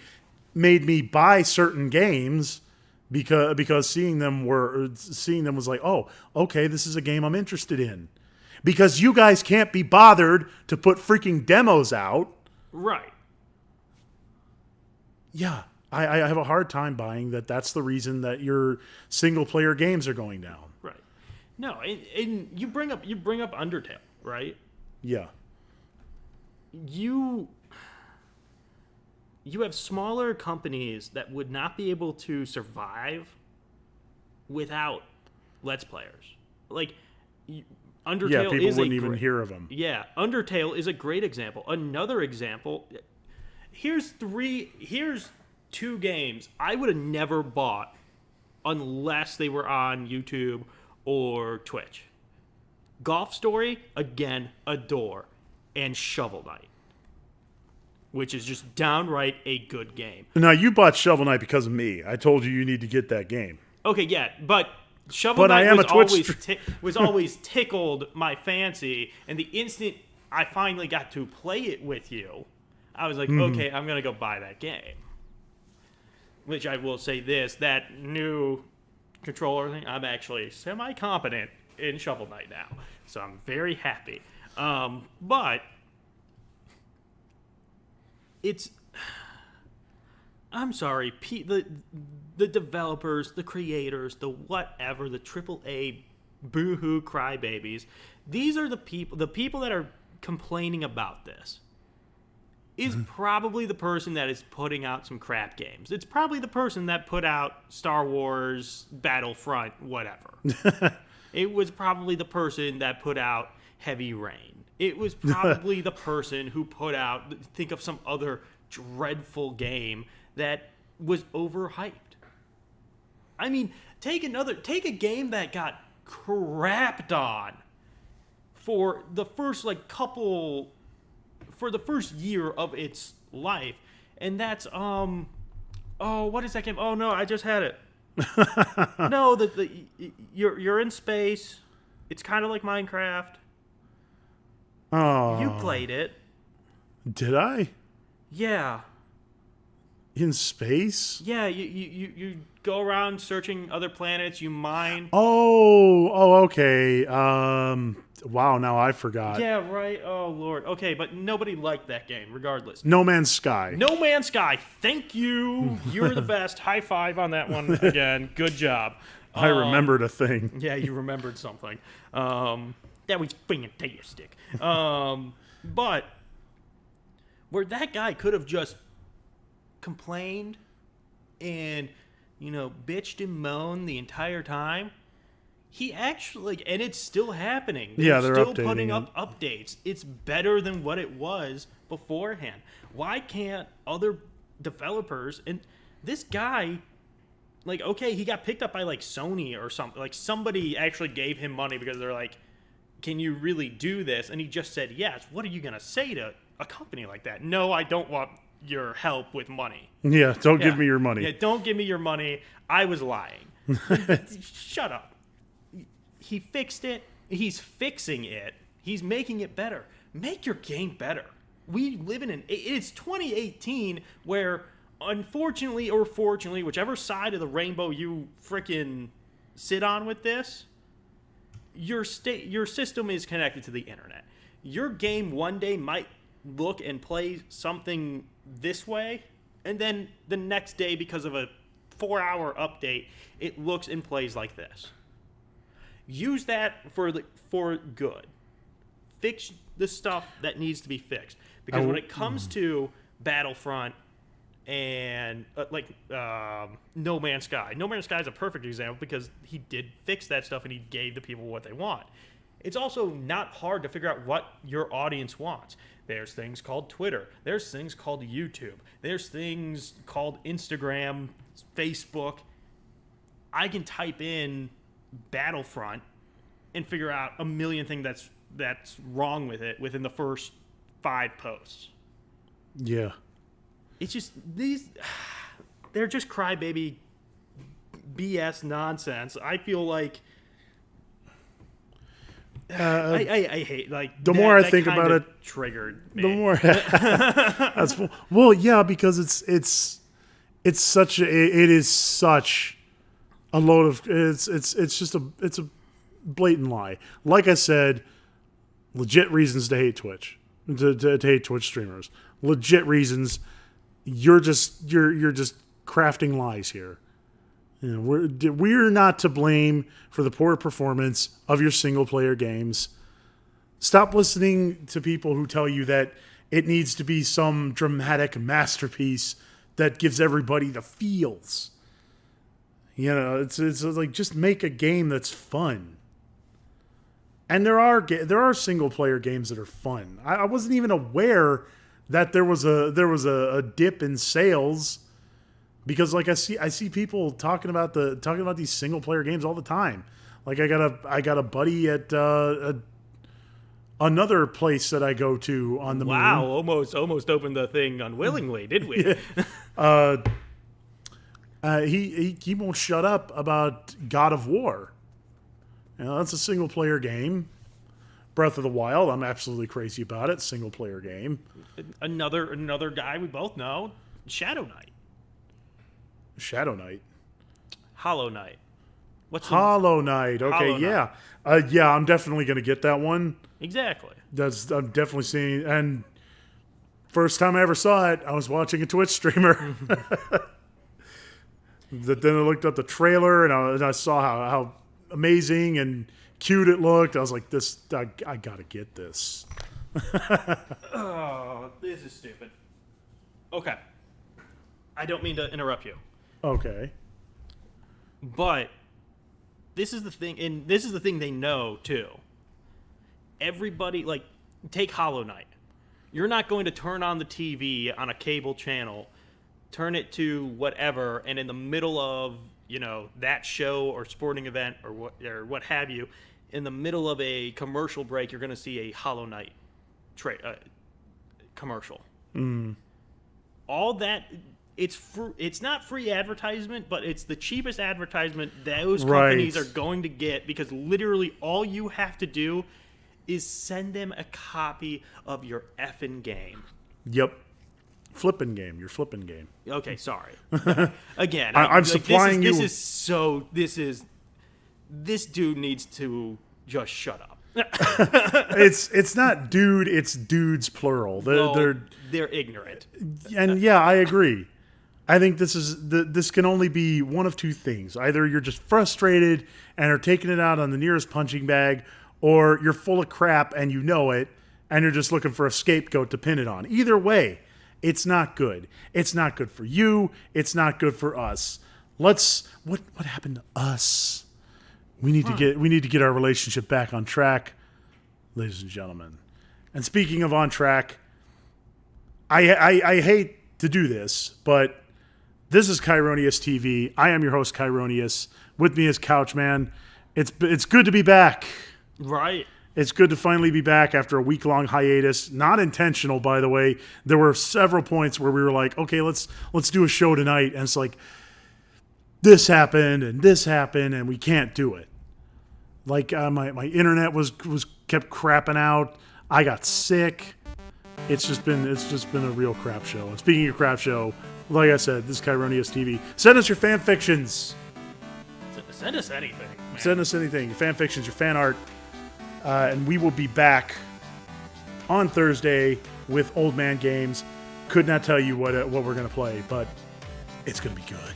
made me buy certain games because seeing them was like, oh, okay, this is a game I'm interested in. Because you guys can't be bothered to put freaking demos out. Right. Yeah, I have a hard time buying that. That's the reason that your single player games are going down. Right. No, and you bring up Undertale, right? Yeah. You have smaller companies that would not be able to survive without Let's Players. Like, Undertale yeah, people is wouldn't even hear of them. Yeah, Undertale is a great example. Another example, here's two games I would have never bought unless they were on YouTube or Twitch. Golf Story, again, adore, and Shovel Knight, which is just downright a good game. Now, you bought Shovel Knight because of me. I told you need to get that game. Okay, yeah, but Shovel Knight was always tickled my fancy, and the instant I finally got to play it with you, I was like, okay, I'm going to go buy that game. Which I will say this, that new controller thing, I'm actually semi-competent in Shovel Knight now, so I'm very happy. But it's... I'm sorry, the developers, the creators, the whatever, the AAA boo-hoo crybabies, these are the people that are complaining about this is probably the person that is putting out some crap games. It's probably the person that put out Star Wars Battlefront, whatever. It was probably the person that put out Heavy Rain. It was probably the person who put out, think of some other dreadful game that was overhyped. I mean, take a game that got crapped on for the first for the first year of its life, and that's what is that game? Oh no, I just had it. No, you're in space. It's kind of like Minecraft. Oh, You played it. Did I? Yeah. In space? Yeah, you go around searching other planets. You mine. Oh, okay. Wow, now I forgot. Yeah, right. Oh Lord. Okay, but nobody liked that game, regardless. No Man's Sky. No Man's Sky. Thank you. You're the best. High five on that one again. Good job. I remembered a thing. Yeah, you remembered something. That was fantastic. But where that guy could have just complained and, bitched and moaned the entire time, he actually, and it's still happening. Yeah, they're still updating putting it. up updates. It's better than what it was beforehand. Why can't other developers, and this guy, like, okay, he got picked up by like Sony or something. Like somebody actually gave him money because they're like, can you really do this? And he just said yes. What are you going to say to a company like that? No, I don't want your help with money. Yeah, don't give me your money. Yeah, don't give me your money. I was lying. Shut up. He fixed it. He's fixing it. He's making it better. Make your game better. We live in it's 2018 where, unfortunately or fortunately, whichever side of the rainbow you frickin' sit on with this, your system is connected to the internet. Your game one day might look and play something this way, and then the next day, because of a 4-hour update, it looks and plays like this. Use that for good. Fix the stuff that needs to be fixed. Because when it comes to Battlefront and No Man's Sky is a perfect example because he did fix that stuff and he gave the people what they want. It's also not hard to figure out what your audience wants. There's things called Twitter. There's things called YouTube. There's things called Instagram, Facebook. I can type in Battlefront and figure out a million things that's wrong with it within the first 5 posts. Yeah. It's just they're just crybaby BS nonsense. I feel like I hate like the more I think about it, triggered me. the more that's well, yeah, because it is such a load of it's a blatant lie. Like I said, legit reasons to hate Twitch, to hate Twitch streamers. Legit reasons. You're just crafting lies here. We're not to blame for the poor performance of your single player games. Stop listening to people who tell you that it needs to be some dramatic masterpiece that gives everybody the feels. It's like, just make a game that's fun. And there are single player games that are fun. I wasn't even aware that there was a dip in sales, because like I see people talking about these single player games all the time. Like I got a buddy at another place that I go to on the moon. Almost opened the thing unwillingly, did we? He won't shut up about God of War. That's a single player game. Breath of the Wild, I'm absolutely crazy about it. Single player game. Another guy we both know, Shadow Knight. Hollow Knight. Hollow Knight? Okay, Hollow yeah. Yeah, I'm definitely going to get that one. Exactly. I'm definitely seeing, and first time I ever saw it, I was watching a Twitch streamer. Then I looked up the trailer and I saw how amazing and cute it looked. I was like, I gotta get this. Oh, this is stupid. Okay. I don't mean to interrupt you. Okay. But this is the thing, and this is the thing they know too. Everybody, like, take Hollow Knight. You're not going to turn on the TV on a cable channel, turn it to whatever, and in the middle of, that show or sporting event or what have you, in the middle of a commercial break, you're going to see a Hollow Knight commercial. All that, it's not free advertisement, but it's the cheapest advertisement those companies are going to get, because literally all you have to do is send them a copy of your effing game. Yep. flipping game. Your flipping game. Okay, sorry. Again, I'm supplying you. This dude needs to just shut up. It's not dude. It's dudes plural. They're ignorant. And yeah, I agree. I think this can only be one of two things. Either you're just frustrated and are taking it out on the nearest punching bag, or you're full of crap and you know it, and you're just looking for a scapegoat to pin it on. Either way, it's not good. It's not good for you. It's not good for us. What happened to us? We need to get our relationship back on track, ladies and gentlemen. And speaking of on track, I hate to do this, but this is Kieroneus TV. I am your host, Kieroneus. With me is Couchman. It's good to be back. Right. It's good to finally be back after a week-long hiatus. Not intentional, by the way. There were several points where we were like, okay, let's do a show tonight. And it's like, this happened, and we can't do it. Like, my internet was kept crapping out. I got sick. It's just been a real crap show. And speaking of crap show, like I said, this is Kieroneus TV. Send us your fan fictions. Send us anything. Man. Send us anything. Your fan fictions, your fan art. And we will be back on Thursday with Old Man Games. Could not tell you what we're going to play, but it's going to be good.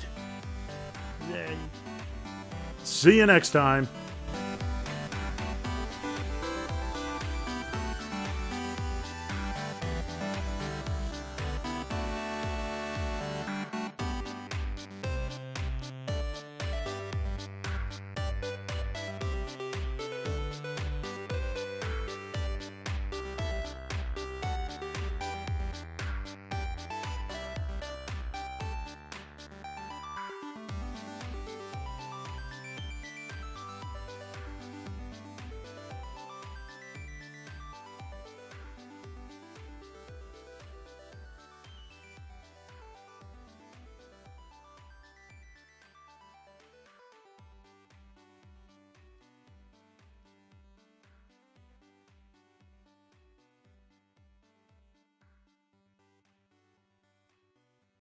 Yay. See you next time.